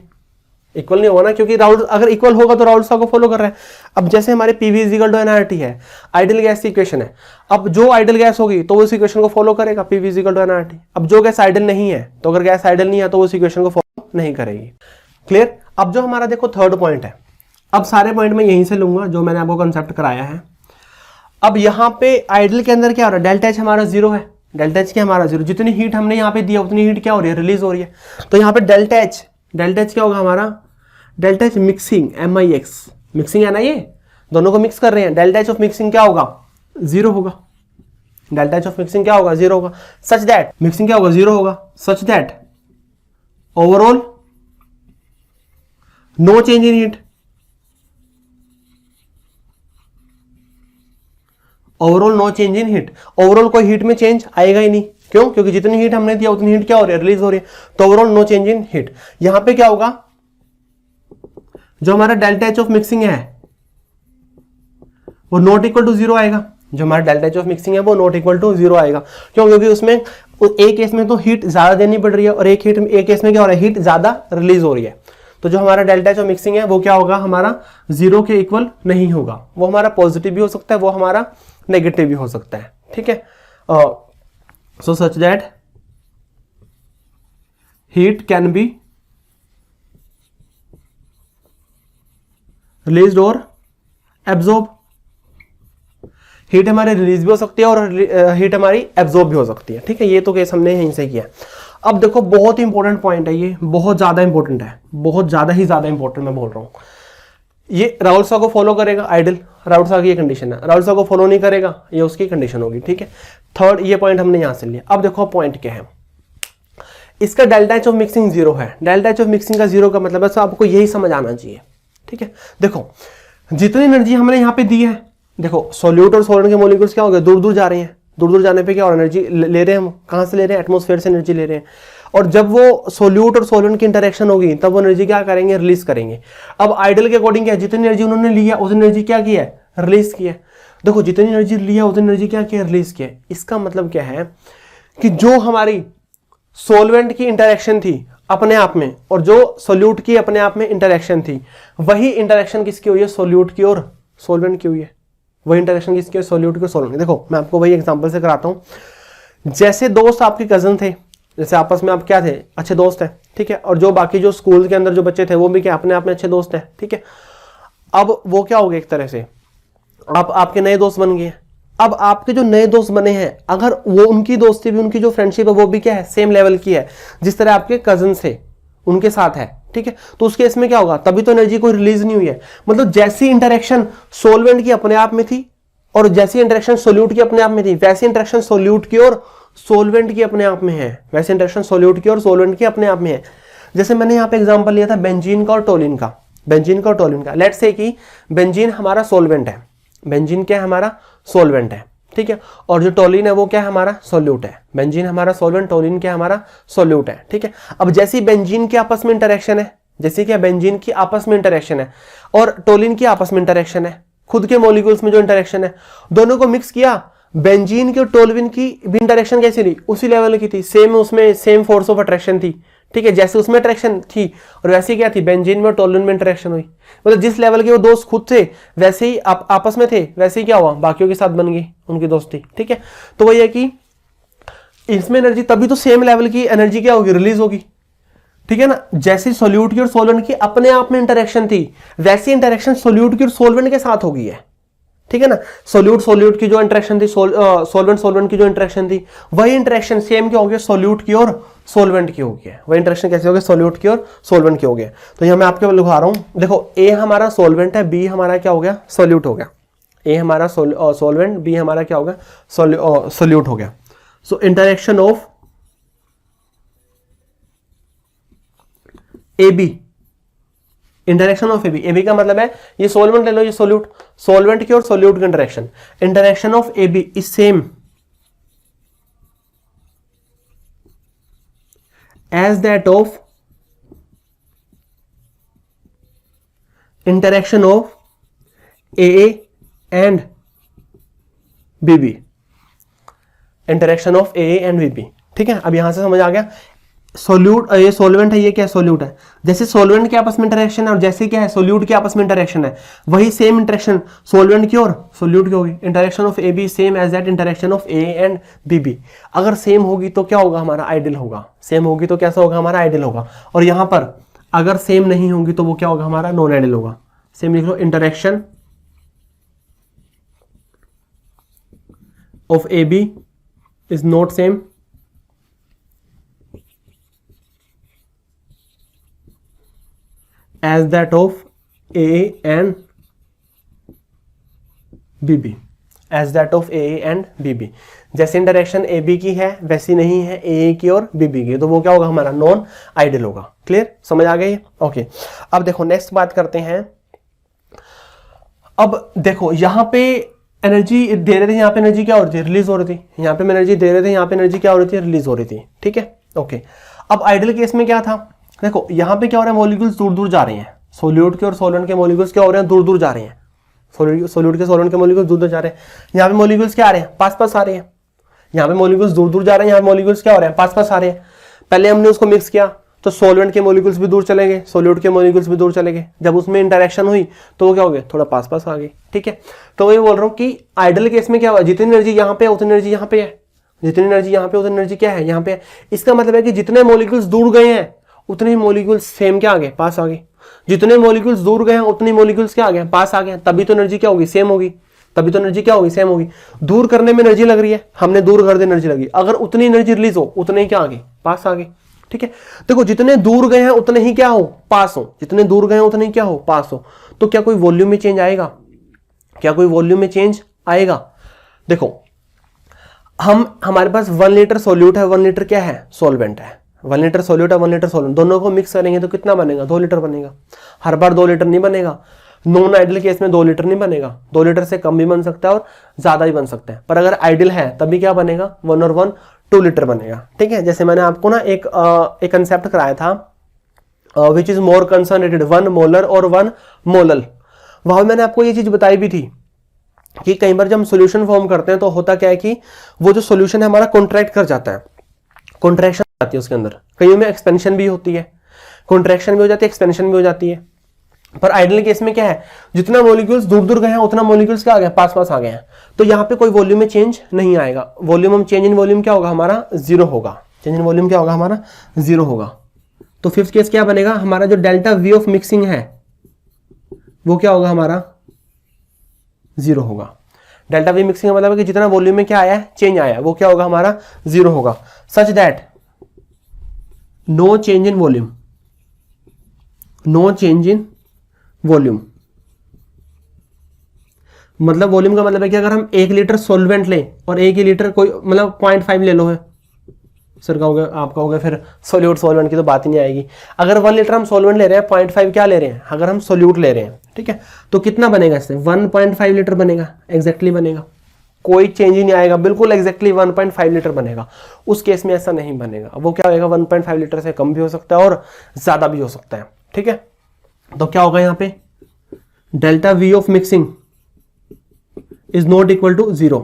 इक्वल नहीं होगा ना, क्योंकि राउल्ट अगर इक्वल होगा तो राउल्ट्स लॉ को फॉलो कर रहा है। अब जैसे हमारे PV is equal to NRT है, आइडियल गैस की इक्वेशन है, अब जो आइडियल गैस होगी तो वो उस इक्वेशन को फॉलो करेगा, PV is equal to NRT. अब जो गैस आइडियल नहीं है, तो अगर गैस आइडियल नहीं है तो उस इक्वेशन को फॉलो नहीं करेगी। क्लियर। अब जो हमारा देखो थर्ड पॉइंट है, अब सारे पॉइंट मैं यहीं से लूंगा जो मैंने आपको कंसेप्ट कराया है। अब यहाँ पे आइडियल के अंदर क्या हो रहा है, डेल्टा एच हमारा जीरो है, डेल्टा एच क्या हमारा जीरो, जितनी हीट हमने यहाँ पे दिया उतनी हीट क्या हो रही है, रिलीज हो रही है। तो यहाँ पे डेल्टा एच क्या होगा हमारा, delta H mixing MIX, mixing है ना, ये दोनों को मिक्स कर रहे हैं, डेल्टा एच ऑफ मिक्सिंग क्या होगा, जीरो होगा। डेल्टा एच ऑफ मिक्सिंग क्या होगा, जीरो होगा। सच दैट मिक्सिंग क्या होगा, जीरो होगा। Such that overall no change in heat, overall no change in heat, overall कोई हीट में चेंज आएगा ही नहीं। क्यों, क्योंकि जितनी हीट हमने दिया उतनी हीट क्या हो रही है, रिलीज हो रही है। तो overall no change in heat. यहां पे क्या होगा, जो हमारा डेल्टा एच ऑफ मिक्सिंग है वो नॉट इक्वल टू जीरो आएगा। जो हमारा डेल्टा एच ऑफ मिक्सिंग है वो नॉट इक्वल टू जीरो आएगा। क्यों, क्योंकि उसमें एक केस में तो हीट ज्यादा देनी पड़ रही है और एक केस में क्या हो रहा है, हीट ज्यादा रिलीज हो रही है। तो जो हमारा डेल्टा एच ऑफ मिक्सिंग है वो क्या होगा, हमारा जीरो के इक्वल नहीं होगा। वो हमारा पॉजिटिव भी हो सकता है, वो हमारा नेगेटिव भी हो सकता है। ठीक है, so such that heat can be released और एब्जॉर्ब, हीट हमारी रिलीज भी हो सकती है और हीट हमारी एब्जॉर्ब भी हो सकती है। ठीक है, ये तो केस हमने यहीं से किया। अब देखो बहुत ही इंपॉर्टेंट पॉइंट है, ये बहुत ज्यादा इंपॉर्टेंट है, बहुत ज्यादा ही ज्यादा इंपॉर्टेंट मैं बोल रहा हूं। ये राउल्ट्स लॉ को फॉलो करेगा आइडियल, राउल्ट्स लॉ की ये कंडीशन है। राउल्ट्स लॉ को फॉलो नहीं करेगा, ये उसकी कंडीशन होगी। ठीक है, थर्ड ये पॉइंट हमने यहां से लिया। अब देखो पॉइंट क्या है, इसका delta H of mixing zero है। डेल्टा एच ऑफ मिक्सिंग का जीरो का मतलब है, तो आपको यही समझ आना चाहिए। ठीक है, देखो जितनी एनर्जी हमने यहाँ पे दी है, देखो सोल्यूट और सोलेंट के मॉलिक्यूल्स क्या हो गए, दूर दूर जा रहे हैं। दूर दूर जाने पे क्या और एनर्जी ले रहे हैं, हम कहां से ले रहे हैं, एटमॉस्फेयर से एनर्जी ले रहे हैं। और जब वो सोल्यूट और सोलेंट की इंटरेक्शन होगी तब वो एनर्जी क्या करेंगे, रिलीज करेंगे। अब आइडियल के अकॉर्डिंग क्या, जितनी एनर्जी उन्होंने लिया उतनी एनर्जी क्या किया है, रिलीज किया। देखो जितनी एनर्जी लिया उतनी एनर्जी क्या किया, रिलीज किया। इसका मतलब क्या है कि जो हमारी सोलवेंट की इंटरेक्शन थी अपने आप में और जो सोल्यूट की अपने आप में इंटरेक्शन थी, वही इंटरेक्शन किसकी हुई है, सोल्यूट की और सोलवेंट की हुई है। वही इंटरेक्शन किसकी है, सोल्यूट की और सोलवेंट की। देखो मैं आपको वही एग्जांपल से कराता हूं। जैसे दोस्त आपके कजन थे, जैसे आपस में आप क्या थे, अच्छे दोस्त हैं। ठीक है, और जो बाकी जो स्कूल के अंदर जो बच्चे थे वो भी क्या अपने आप में अच्छे दोस्त हैं। ठीक है, अब वो क्या हो गए, एक तरह से आप आपके नए दोस्त बन गए। अब आपके जो नए दोस्त बने हैं, अगर वो उनकी दोस्ती भी, उनकी जो फ्रेंडशिप है वो भी क्या है, सेम लेवल की है जिस तरह आपके कजन से उनके साथ है। ठीक है, तो उस केस में क्या होगा, तभी तो एनर्जी कोई रिलीज नहीं हुई है। मतलब जैसी इंटरेक्शन सोलवेंट की अपने आप में थी और जैसी इंटरेक्शन सोल्यूट की अपने आप में थी, वैसी इंटरेक्शन सोल्यूट की और सोलवेंट की अपने आप में है। वैसे इंटरेक्शन सोल्यूट की और सोलवेंट की अपने आप में है। जैसे मैंने यहाँ पे एग्जांपल लिया था बेंजीन का और टोलिन का, बेंजीन का और टोलिन का। लेट्स से कि बेंजीन हमारा सोलवेंट है, बेंजीन क्या है हमारा, सोलवेंट है। ठीक है, और जो टोलिन है वो क्या है, हमारा सोल्यूट है। बेंजीन हमारा सोलवेंट, टोलिन क्या हमारा सोल्यूट है। ठीक है, अब जैसी बेंजीन की आपस में इंटरेक्शन है, जैसे कि बेंजीन की आपस में इंटरेक्शन है और टोलिन की आपस में इंटरेक्शन है, खुद के मॉलिक्यूल्स में जो इंटरेक्शन है, दोनों को मिक्स किया, बेंजीन की और टोल्विन की भी इंटरेक्शन कैसी रही, उसी लेवल की थी, सेम, उसमें सेम फोर्स ऑफ अट्रैक्शन थी। ठीक है, जैसे उसमें अट्रैक्शन थी और वैसे क्या थी, बेंजीन में और टोल्विन में इंटरेक्शन हुई। मतलब जिस लेवल के वो दोस्त खुद थे वैसे ही आपस में थे, वैसे ही क्या हुआ, बाकियों के साथ बन गई उनकी दोस्ती। ठीक है, तो वही है कि इसमें एनर्जी तभी तो सेम लेवल की एनर्जी क्या होगी, रिलीज होगी। ठीक है ना, जैसे सोल्यूट की और सोलवेंट की अपने आप में इंटरेक्शन थी, वैसी इंटरेक्शन सोल्यूट की और सोलवेंट के साथ होगी है। ठीक है ना, सोल्यूट की जो इंटरेक्शन थी, सोलवेंट की जो इंटरेक्शन थी, वही इंटरेक्शन सेम क्या होगी, सोल्यूट की और सोलवेंट की हो गया है, वही इंटरेक्शन कैसे हो गया, सोल्यूट की और सोलवेंट की हो गया। तो यहाँ मैं आपके लिखवा रहा हूँ, देखो ए हमारा सोलवेंट है, बी हमारा क्या हो गया, सोल्यूट हो गया। ए हमारा सोलवेंट, बी हमारा क्या हो गया, सोल्यूट हो गया। So interaction of A B, interaction of A B का मतलब है ये सोलवेंट ले लो, ये सोल्यूट, सोलवेंट की और सोल्यूट की interaction, interaction of A B is same as that of interaction of AA and BB, interaction of AA and BB। ठीक है, अब यहां से समझ आ गया, सोल्यूट ये सोलवेंट है, ये क्या सोल्यूट है। जैसे सोलवेंट के आपस में इंटरेक्शन है और जैसे क्या है सोल्यूट के आपस में इंटरेक्शन है, वही सेम इंटरेक्शन सोलवेंट की और सोल्यूट की होगी। Interaction of AB same as that interaction of AA and BB। अगर सेम होगी तो क्या होगा, हमारा आइडियल होगा। सेम होगी तो कैसा होगा, हमारा आइडियल होगा। और यहां पर अगर सेम नहीं होगी तो वो क्या होगा, हमारा नॉन आइडियल होगा। सेम लिख लो, interaction of AB is not same as that of AA and BB, as that of AA and BB। जैसे इंटरेक्शन AB की है वैसी नहीं है AA की और BB की, तो वो क्या होगा, हमारा नॉन आइडियल होगा। क्लियर, समझ आ गई? ओके, अब देखो नेक्स्ट बात करते हैं। अब देखो यहाँ पे एनर्जी दे रहे थे, यहाँ पे एनर्जी क्या हो रही थी, रिलीज हो रही थी। यहाँ पे एनर्जी दे रहे थे, यहाँ पे एनर्जी क्या हो रही थी, रिलीज हो रही थी। ठीक है, ओके। अब आइडियल केस में क्या था, देखो यहाँ पे क्या हो रहा है, मॉलिक्यूल्स दूर दूर जा रहे हैं। सोल्यूट के और सोलवेंट के मॉलिक्यूल्स क्या हो रहे हैं, दूर दूर जा रहे हैं। सोल्यूट के सोलवेंट के मॉलिक्यूल्स दूर दूर जा रहे हैं। यहाँ पे मॉलिक्यूल्स क्या आ रहे हैं, पास पास आ रहे हैं। यहाँ पे मॉलिक्यूल्स दूर दूर जा रहे हैं, यहाँ पे मॉलिक्यूल्स क्या हो रहे हैं, पास पास आ रहे हैं। पहले हमने उसको मिक्स किया तो सोलवेंट के मॉलिक्यूल्स भी दूर चले गए, सोल्यूट के मॉलिक्यूल्स भी दूर चले गए। जब उसमें इंटरेक्शन हुई तो वो क्या हो गया, थोड़ा पास पास आ गई। ठीक है, तो ये बोल रहा हूँ कि आइडियल केस में क्या हुआ, जितनी एनर्जी यहाँ पे उतनी एनर्जी यहाँ पे है, जितनी एनर्जी यहाँ पे उतनी एनर्जी क्या है, यहाँ पे है। इसका मतलब है कि जितने मॉलिक्यूल्स दूर गए हैं उतने ही मॉलिक्यूल्स सेम क्या आ गए, पास आ गए। जितने मॉलिक्यूल्स दूर गए हैं उतनी मॉलिक्यूल्स क्या आ गए, पास आ गए। तभी तो एनर्जी क्या होगी, सेम होगी। तभी तो एनर्जी क्या होगी, सेम होगी। दूर करने में एनर्जी लग रही है, हमने दूर कर दी एनर्जी लगी, अगर उतनी एनर्जी रिलीज हो उतने ही क्या आ गए, पास आ गए। ठीक है, देखो जितने दूर गए हैं उतने ही क्या हो, पास हो। जितने दूर गए हैं उतने ही क्या हो, पास हो। तो क्या कोई वॉल्यूम में चेंज आएगा, क्या कोई वॉल्यूम में चेंज आएगा? देखो हमारे पास 1 लीटर सोल्यूट है, 1 लीटर क्या है, सोलवेंट है। 1 लीटर सोल्यूट है, 1 लीटर सोलवेंट, दोनों को मिक्स करेंगे तो कितना बनेगा, 2 लीटर बनेगा। हर बार 2 लीटर नहीं बनेगा। नॉन आइडियल केस में 2 लीटर नहीं बनेगा, 2 लीटर से कम भी बन सकता है और ज्यादा भी बन सकता है। पर अगर आइडियल है तभी क्या बनेगा, 1 और 1 2 लीटर बनेगा। ठीक है, जैसे मैंने आपको ना एक कंसेप्ट कराया था, which is more concentrated, 1 molar और 1 मोलल। वहां मैंने आपको ये चीज बताई भी थी कि कई बार जब हम सोल्यूशन फॉर्म करते हैं तो होता क्या है कि वो जो सोल्यूशन है हमारा कॉन्ट्रैक्ट कर जाता है, कॉन्ट्रैक्शन आती है उसके अंदर। कईयों में एक्सपेंशन भी होती है, कॉन्ट्रैक्शन भी हो जाती है, एक्सपेंशन भी हो जाती है। पर आइडियल केस में क्या है, जितना मॉलिक्यूल्स दूर दूर गए हैं उतना मॉलिक्यूल्स क्या आ गए, पास पास आ गए हैं। तो यहाँ पे कोई वॉल्यूम में चेंज नहीं आएगा। वॉल्यूम चेंज इन वॉल्यूम क्या होगा, हमारा 0 होगा। चेंज इन वॉल्यूम क्या होगा, हमारा 0 होगा। तो फिफ्थ केस क्या बनेगा, हमारा जो डेल्टा वी ऑफ मिक्सिंग है वो क्या होगा, हमारा 0 होगा। डेल्टा वी मिक्सिंग का मतलब है कि जितना वॉल्यूम में क्या आया है, चेंज आया है, वो क्या होगा, हमारा 0 होगा। Such that no change in volume, no change in volume. मतलब वॉल्यूम का मतलब है कि अगर हम 1 लीटर सॉल्वेंट लें और 1 ही लीटर कोई मतलब 0.5 ले लो है, सर कहोगे, आप कहोगे फिर सोल्यूट सॉल्वेंट की तो बात ही नहीं आएगी। अगर 1 लीटर हम सॉल्वेंट ले रहे हैं, 0.5 क्या ले रहे हैं, अगर हम सोल्यूट ले रहे हैं, ठीक है, तो कितना बनेगा इससे, 1.5 लीटर बनेगा, एग्जैक्टली बनेगा। कोई चेंज ही नहीं आएगा, बिल्कुल एग्जैक्टली 1.5 लीटर बनेगा। उस केस में ऐसा नहीं बनेगा, वो क्या होगा, 1.5 लीटर से कम भी हो सकता है और ज्यादा भी हो सकता है। ठीक है, तो क्या होगा यहाँ पे, delta V of mixing is not equal to 0।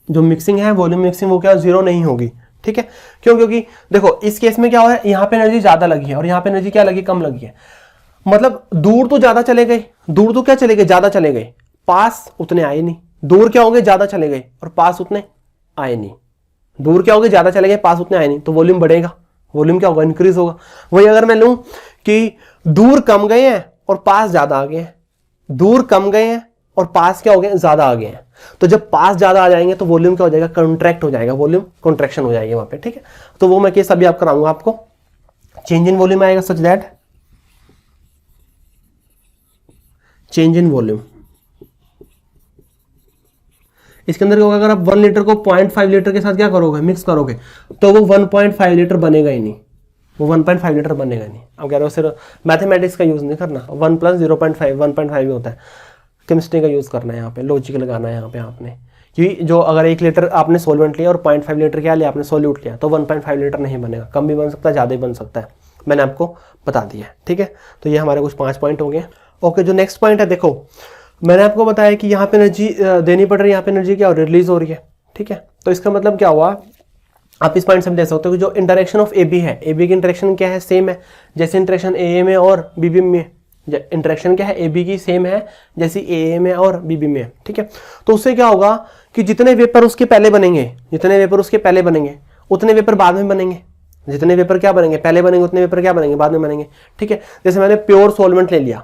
जो मिक्सिंग है, वॉल्यूम मिक्सिंग, वो क्या 0 नहीं होगी। ठीक है, क्यों, क्योंकि देखो इस केस में क्या हो रहा है, यहाँ पे एनर्जी ज्यादा लगी है और यहाँ पे एनर्जी क्या लगी, कम लगी है। मतलब दूर तो ज्यादा चले गए, दूर तो क्या चले गए, ज्यादा चले गए, पास उतने आए नहीं। दूर क्या हो गए, ज्यादा चले गए और पास उतने आए नहीं। दूर क्या हो गए, ज्यादा चले गए, पास उतने आए नहीं, तो वॉल्यूम बढ़ेगा, वॉल्यूम क्या होगा, इंक्रीज होगा। वही अगर मैं लूं कि दूर कम गए हैं और पास ज्यादा आ गए हैं, दूर कम गए हैं और पास क्या हो गए, ज्यादा आ गए हैं। तो जब पास ज्यादा आ जाएंगे तो वॉल्यूम क्या हो जाएगा, कॉन्ट्रैक्ट हो जाएगा, वॉल्यूम कॉन्ट्रैक्शन हो जाएगी वहां पे, ठीक है। तो वो मैं केस अभी आप कराऊंगा आपको। चेंज इन वॉल्यूम आएगा such that change in volume, इसके अंदर क्या होगा, अगर आप 1 लीटर को 0.5 लीटर के साथ क्या करोगे, मिक्स करोगे, तो वो 1.5 लीटर बनेगा ही नहीं, वो 1.5 लीटर बनेगा नहीं। अब कह रहे हो सिर्फ मैथमेटिक्स का यूज नहीं करना, 1 + 0.5 1.5 ही होता है, केमिस्ट्री का यूज करना है यहाँ पे, लॉजिक लगाना है यहाँ पे आपने, कि जो अगर 1 लीटर आपने सॉल्वेंट लिया और 0.5 लीटर क्या लिया आपने, सॉल्यूट लिया, तो 1.5 लीटर नहीं बनेगा, कम भी बन सकता है, ज़्यादा भी बन सकता है, मैंने आपको बता दिया है, ठीक है। तो ये हमारे कुछ 5 पॉइंट हो गए। ओके, जो नेक्स्ट पॉइंट है, देखो मैंने आपको बताया कि यहाँ पे एनर्जी देनी पड़ रही है, यहाँ पे एनर्जी क्या हो, रिलीज हो रही है, ठीक है। तो इसका मतलब क्या हुआ, आप इस पॉइंट से दे सकते हो कि जो इंटरेक्शन ऑफ ए बी है, ए बी की इंटरेक्शन क्या है, सेम है जैसे इंटरेक्शन ए में और बी बी में, इंटरेक्शन क्या है ए बी की सेम है जैसी ए में और बी बी में, ठीक है। तो उससे क्या होगा कि जितने वेपर उसके पहले बनेंगे, जितने वेपर उसके पहले बनेंगे उतने वेपर बाद में बनेंगे, जितने वेपर क्या बनेंगे, पहले बनेंगे, उतने वेपर क्या बनेंगे, बाद में बनेंगे, ठीक है। जैसे मैंने प्योर सॉल्वेंट ले लिया,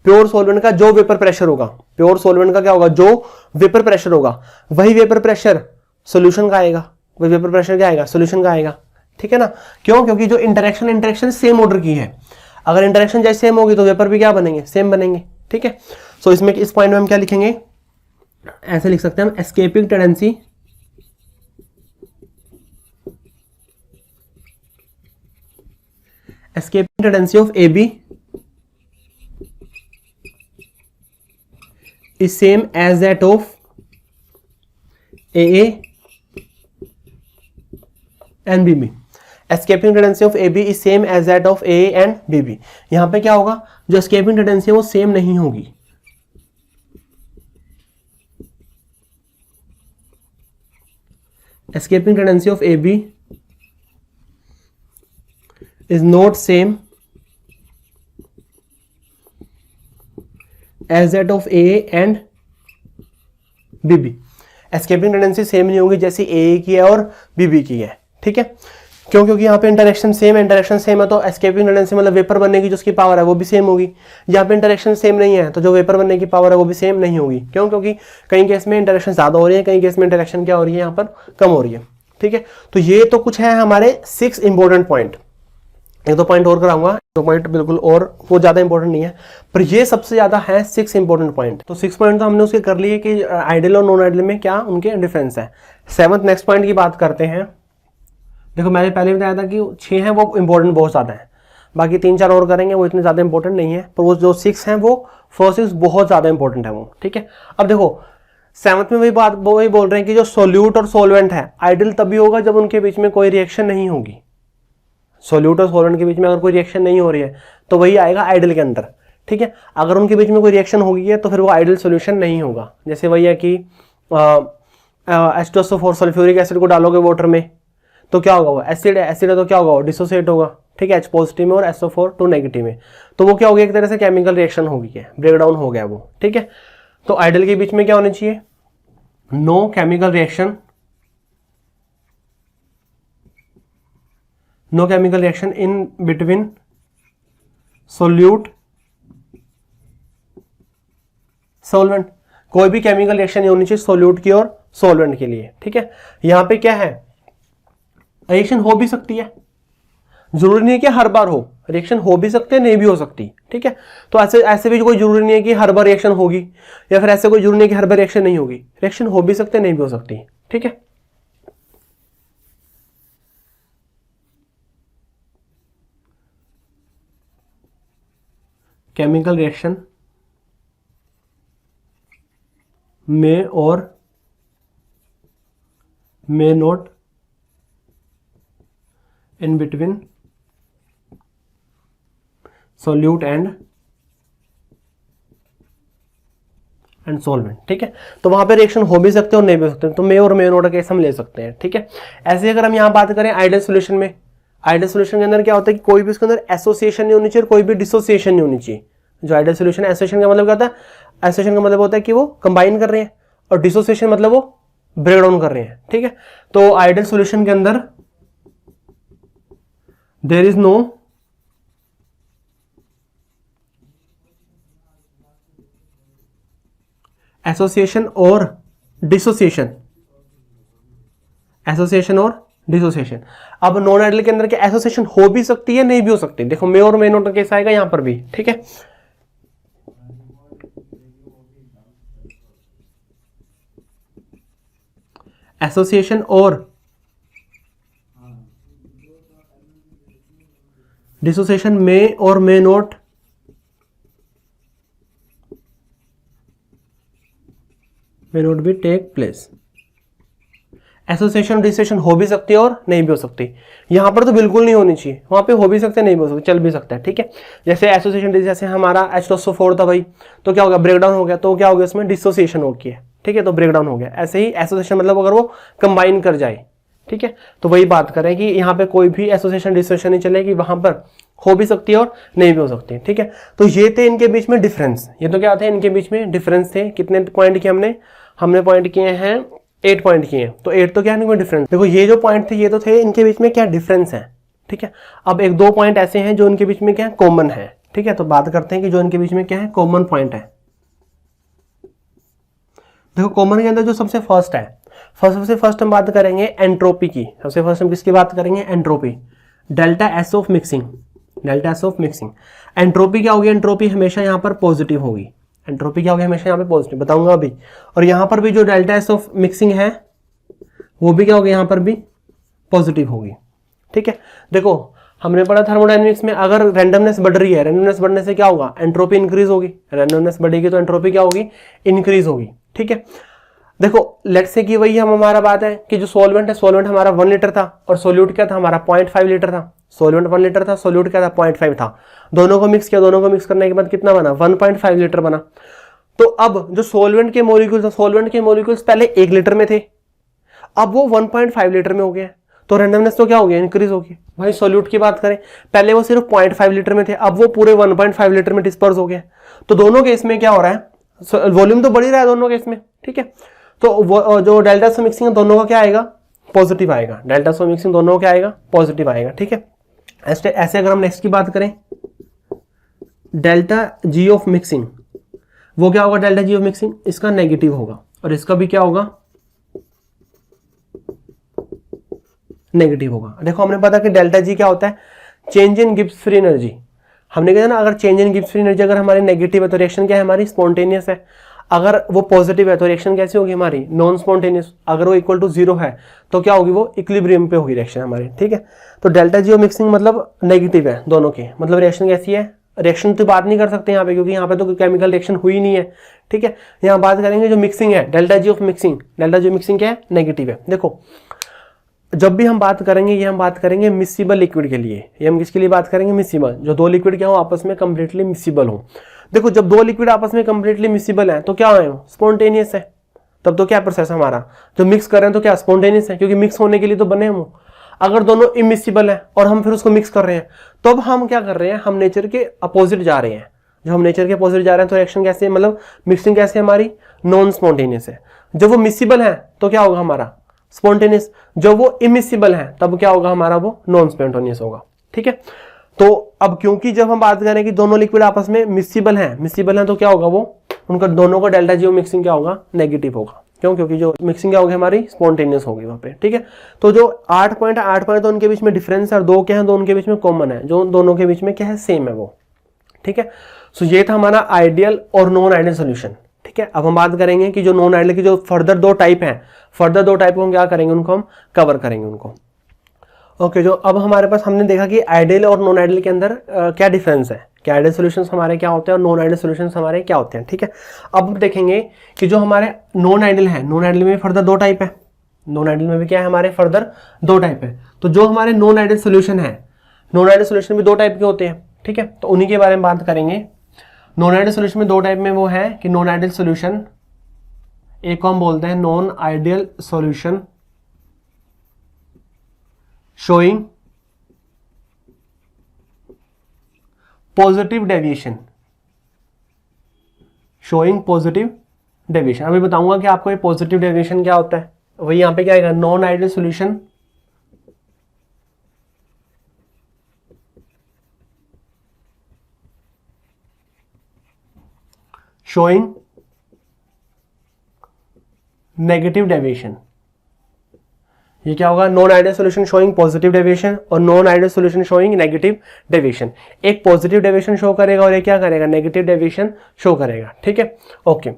प्योर सॉल्वेंट का जो वेपर प्रेशर होगा, प्योर सॉल्वेंट का क्या होगा, जो वेपर प्रेशर होगा, वही वेपर प्रेशर सॉल्यूशन का आएगा, वही वेपर प्रेशर क्या आएगा, सॉल्यूशन का आएगा, ठीक है ना। क्यों, क्योंकि जो इंटरेक्शन सेम ऑर्डर की है, अगर इंटरेक्शन जैसे सेम होगी तो वेपर भी क्या बनेंगे, सेम बनेंगे, ठीक है। सो इसमें इस पॉइंट में हम क्या लिखेंगे, ऐसे लिख सकते हैं हम, escaping tendency of A B is same as that of AA and BB. Escaping tendency of AB is same as that of AA and BB. यहां पे क्या होगा, जो escaping tendency है वो सेम नहीं होगी, escaping tendency of AB is not same as that of AA and BB. Escaping tendency same नहीं होगी जैसी AA की है और BB की है, ठीक है। क्यों, क्योंकि यहाँ पे इंटरेक्शन सेम है, इंटरेक्शन सेम है तो एस्केपिंग टेंडेंसी मतलब वेपर बनने की जो उसकी पावर है वो भी सेम होगी। यहाँ पे इंटरेक्शन सेम नहीं है तो जो वेपर बनने की पावर है वो भी सेम नहीं होगी। क्यों, क्योंकि कई केस में इंटरेक्शन ज्यादा हो रही है, कई केस में इंटरेक्शन क्या हो रही है, यहाँ पर कम हो रही है, ठीक है। तो ये तो कुछ है हमारे 6 इंपॉर्टेंट पॉइंट। एक दो पॉइंट और कराऊंगा, दो पॉइंट बिल्कुल और वो ज्यादा इंपॉर्टेंट नहीं है, पर ये सबसे ज्यादा है 6 इंपॉर्टेंट पॉइंट। तो 6 पॉइंट तो हमने उसके कर लिए कि आइडियल और नॉन आइडियल में क्या उनके डिफरेंस है। 7th नेक्स्ट पॉइंट की बात करते हैं। देखो मैंने पहले बताया था कि 6 हैं वो इंपॉर्टेंट बहुत ज्यादा है, बाकी 3-4 और करेंगे वो इतने ज्यादा इंपॉर्टेंट नहीं है, पर वो जो 6 हैं वो फर्स्ट 6 बहुत ज्यादा इंपॉर्टेंट है वो, ठीक है। अब देखो 7th में वही बोल रहे हैं कि जो सोल्यूट और सोलवेंट है आइडियल तभी होगा जब उनके बीच में कोई रिएक्शन नहीं होगी। सोल्यूट और सॉल्वेंट के बीच में अगर कोई रिएक्शन नहीं हो रही है तो वही आएगा आइडियल के अंदर, ठीक है। अगर उनके बीच में कोई रिएक्शन होगी है तो फिर वो आइडियल सॉल्यूशन नहीं होगा। जैसे वही है कि H2SO4 सल्फ्यूरिक एसिड को डालोगे वाटर में तो क्या होगा, वो एसिड है, एसिड है तो क्या होगा, वो डिसोसिएट होगा, ठीक है, H पॉजिटिव में और SO4 2 नेगेटिव में, तो वो क्या होगी, एक तरह से केमिकल रिएक्शन होगी है, ब्रेकडाउन हो गया वो, ठीक है। तो आइडियल के बीच में क्या होना चाहिए, no chemical reaction, no chemical reaction in between solute solvent, कोई भी केमिकल रिएक्शन नहीं होनी चाहिए सोल्यूट की और सॉल्वेंट के लिए, ठीक है। यहां पे क्या है, रिएक्शन हो भी सकती है, जरूरी नहीं है कि हर बार हो, रिएक्शन हो भी सकते हैं, नहीं भी हो सकती, ठीक है। तो ऐसे भी कोई जरूरी नहीं है कि हर बार रिएक्शन होगी, या फिर ऐसे कोई जरूरी नहीं है कि हर बार रिएक्शन नहीं होगी, रिएक्शन हो भी सकते हैं, नहीं भी हो सकती, ठीक है। केमिकल रिएक्शन में और may not in between solute and solvent, ठीक है। तो वहां पे रिएक्शन हो भी सकते हैं और नहीं भी हो सकते, तो मे और मे नॉट का केस हम ले सकते हैं, ठीक है। ऐसे अगर हम यहां बात करें आइडियल सॉल्यूशन में, आइडियल सॉल्यूशन के अंदर क्या होता है कि कोई भी उसके अंदर एसोसिएशन नहीं होनी चाहिए और कोई भी डिसोसिएशन नहीं होनी चाहिए। जो आइडियल सॉल्यूशन है, एसोसिएशन का मतलब क्या होता है, एसोसिएशन का मतलब होता है कि वो कंबाइन कर रहे हैं, और डिसोसिएशन मतलब वो ब्रेक डाउन कर रहे हैं, ठीक है। तो आइडियल सॉल्यूशन के अंदर देयर इज नो एसोसिएशन और डिसोसिएशन, एसोसिएशन और डिसोसिएशन। अब नॉन आइडियल के अंदर क्या एसोसिएशन हो भी सकती है, नहीं भी हो सकती। देखो मे और मे नॉट केस आएगा यहां पर भी, ठीक है। एसोसिएशन और dissociation may or may not be take place. Association dissociation हो भी सकती है और नहीं भी हो सकती। यहां पर तो बिल्कुल नहीं होनी चाहिए, वहां पे हो भी सकते हैं, नहीं भी हो सकते, चल भी सकता है, ठीक है। जैसे एसोसिएशन, जैसे हमारा H2SO4 था भाई, तो क्या हो गया, ब्रेकडाउन हो गया, तो क्या हो गया, उसमें डिसोसिएशन हो गया, ठीक है, तो ब्रेकडाउन हो गया। ऐसे ही एसोसिएशन मतलब अगर वो कंबाइन कर जाए, ठीक है, तो वही बात करें कि यहाँ पे कोई भी एसोसिएशन डिसोसिएशन नहीं चलेगी, वहां पर हो भी सकती है और नहीं भी हो सकती है, ठीक है। तो ये थे इनके बीच में डिफरेंस, ये तो क्या थे इनके बीच में डिफरेंस थे। कितने पॉइंट किए हमने पॉइंट किए हैं 8 पॉइंट किए हैं। तो 8 तो क्या है डिफरेंस। देखो ये जो पॉइंट थे ये तो थे इनके बीच में क्या डिफरेंस है, ठीक है। अब एक दो पॉइंट ऐसे हैं जो इनके बीच में क्या है कॉमन है, ठीक है। तो बात करते हैं कि जो इनके बीच में क्या है कॉमन पॉइंट है। देखो कॉमन के अंदर जो सबसे फर्स्ट है, सबसे फर्स्ट हम बात करेंगे एंट्रोपी की। सबसे फर्स्ट हम किसकी बात करेंगे, entropy, delta S of mixing, delta S of mixing. Entropy क्या होगी, एंट्रोपी हमेशा यहाँ पर पॉजिटिव होगी, एंट्रोपी क्या होगी हमेशा यहाँ पे पॉजिटिव, बताऊंगा अभी। और यहाँ पर भी जो डेल्टा एस ऑफ मिक्सिंग है वो भी क्या होगी, यहाँ पर भी पॉजिटिव होगी, ठीक है। देखो हमने पढ़ा थर्मोडायनेमिक्स में, अगर रैंडमनेस बढ़ रही है, रैंडमनेस बढ़ने से क्या होगा, एंट्रोपी इंक्रीज होगी, रैंडमनेस बढ़ेगी तो एंट्रोपी क्या होगी, इंक्रीज होगी, ठीक है। देखो लेट्स से कि वही हम हमारा बात है कि जो सॉल्वेंट है, सॉल्वेंट हमारा 1 लीटर था और सोल्यूट क्या था हमारा 0.5 लीटर था। सॉल्वेंट 1 लीटर था, सोल्यूट क्या था 0.5 था। दोनों को मिक्स किया, दोनों को मिक्स करने के बाद कितना बना, 1.5 लीटर बना। तो अब जो सॉल्वेंट के मॉलिक्यूल्स, सॉल्वेंट के मॉलिक्यूल्स पहले 1 लीटर में थे, अब वो 1.5 लीटर में हो गया, तो रैंडमनेस तो क्या हो गया, इंक्रीज हो गई। भाई सोल्यूट की बात करें, पहले वो सिर्फ 0.5 लीटर में थे, अब वो पूरे 1.5 लीटर में डिस्पर्स हो गया। तो दोनों केस में क्या हो रहा है, वॉल्यूम तो बढ़ ही रहा है दोनों केस में, ठीक है। तो वो जो डेल्टा से मिक्सिंग दोनों का क्या आएगा, पॉजिटिव आएगा, डेल्टा से मिक्सिंग दोनों का क्या आएगा, पॉजिटिव आएगा, ठीक है। ऐसे अगर हम नेक्स्ट की बात करें, डेल्टा जी ऑफ मिक्सिंग, वो क्या होगा, डेल्टा जी ऑफ मिक्सिंग इसका नेगेटिव होगा और इसका भी क्या होगा, नेगेटिव होगा। देखो हमने पता कि डेल्टा जी क्या होता है, change in Gibbs free energy. हमने कहा ना अगर change in Gibbs free energy अगर हमारी नेगेटिव है तो रिएक्शन क्या है हमारी, स्पॉन्टेनियस है। अगर वो पॉजिटिव है तो रिएक्शन कैसी होगी हमारी, नॉन स्पॉन्टेनियस। अगर वो इक्वल टू 0 है तो क्या होगी, वो इक्विलिब्रियम पे होगी रिएक्शन हमारी, ठीक है। तो डेल्टा जी मिक्सिंग मतलब नेगेटिव है दोनों के, मतलब रिएक्शन कैसी है, रिएक्शन तो बात नहीं कर सकते यहाँ पे क्योंकि यहाँ पे तो कोई केमिकल रिएक्शन हुई नहीं है, ठीक है। यहाँ बात करेंगे जो मिक्सिंग है, delta G of mixing, delta G mixing क्या है, नेगेटिव है। देखो जब भी हम बात करेंगे ये हम बात करेंगे मिसिबल लिक्विड के लिए, ये हम किसके लिए बात करेंगे, मिसिबल, जो दो लिक्विड क्या हो आपस में कंप्लीटली मिसिबल हो। देखो जब दो लिक्विड आपस में कंप्लीटली मिसिबल है तो क्या है, स्पॉन्टेनियस है, तब तो क्या प्रोसेस हमारा, जो मिक्स कर रहे हैं तो क्या स्पॉन्टेनियस है क्योंकि मिक्स होने के लिए तो बने हम। अगर दोनों इमिसिबल है और हम फिर उसको मिक्स कर रहे हैं तो अब हम क्या कर रहे हैं, हम नेचर के अपोजिट जा रहे हैं। जब हम नेचर के अपोजिट जा रहे हैं तो रिएक्शन कैसे है, मतलब मिक्सिंग कैसे हमारी, नॉन स्पॉन्टेनियस है। जब वो मिसिबल है तो क्या होगा हमारा, स्पॉन्टेनियस। जब वो इमिसिबल है तब क्या होगा हमारा, वो नॉन स्पॉन्टेनियस होगा, ठीक है। तो अब क्योंकि जब हम बात करें कि दोनों लिक्विड आपस में मिसिबल हैं तो क्या होगा, वो उनका दोनों का डेल्टा जी मिक्सिंग क्या होगा, नेगेटिव होगा। क्यों, क्योंकि जो मिक्सिंग क्या होगी हमारी, स्पॉन्टेनियस होगी वहां पे, ठीक है। तो जो 8 पॉइंट तो उनके बीच में डिफरेंस है और 2 क्या है, 2 उनके बीच में कॉमन है, जो दोनों के बीच में क्या है, सेम है वो, ठीक है। सो ये था हमारा आइडियल और नॉन आइडियल सोल्यूशन, ठीक है। अब हम बात करेंगे कि जो नॉन आइडियल की जो फर्दर 2 टाइप हैं, फर्दर 2 टाइप को हम क्या करेंगे, उनको हम कवर करेंगे उनको। ओके जो अब हमारे पास हमने देखा कि आइडियल और नॉन आइडियल के अंदर क्या डिफरेंस है, कि आइडियल सॉल्यूशंस हमारे क्या होते हैं और नॉन आइडियल सॉल्यूशंस हमारे क्या होते हैं, ठीक है। अब देखेंगे कि जो हमारे नॉन आइडियल है, नॉन आइडियल में फर्दर 2 टाइप है, नॉन आइडियल में भी क्या है हमारे फर्दर 2 टाइप है। तो जो हमारे नॉन आइडियल सॉल्यूशन है, नॉन आइडियल सॉल्यूशन भी 2 टाइप के होते हैं, ठीक है। तो उन्हीं के बारे में बात करेंगे। नॉन आइडियल सॉल्यूशन में 2 टाइप में वो है कि नॉन आइडियल सॉल्यूशन, एक को हम बोलते हैं non ideal solution showing positive deviation, showing positive deviation. अभी बताऊंगा कि आपको ये पॉजिटिव डेविएशन क्या होता है। वही यहां पे क्या आएगा, non ideal solution showing negative deviation. ये क्या होगा, non ideal solution showing positive deviation और non ideal solution showing negative deviation. एक पॉजिटिव डेविएशन शो करेगा और ये क्या करेगा, नेगेटिव डेविएशन शो करेगा। ठीक है, ओके।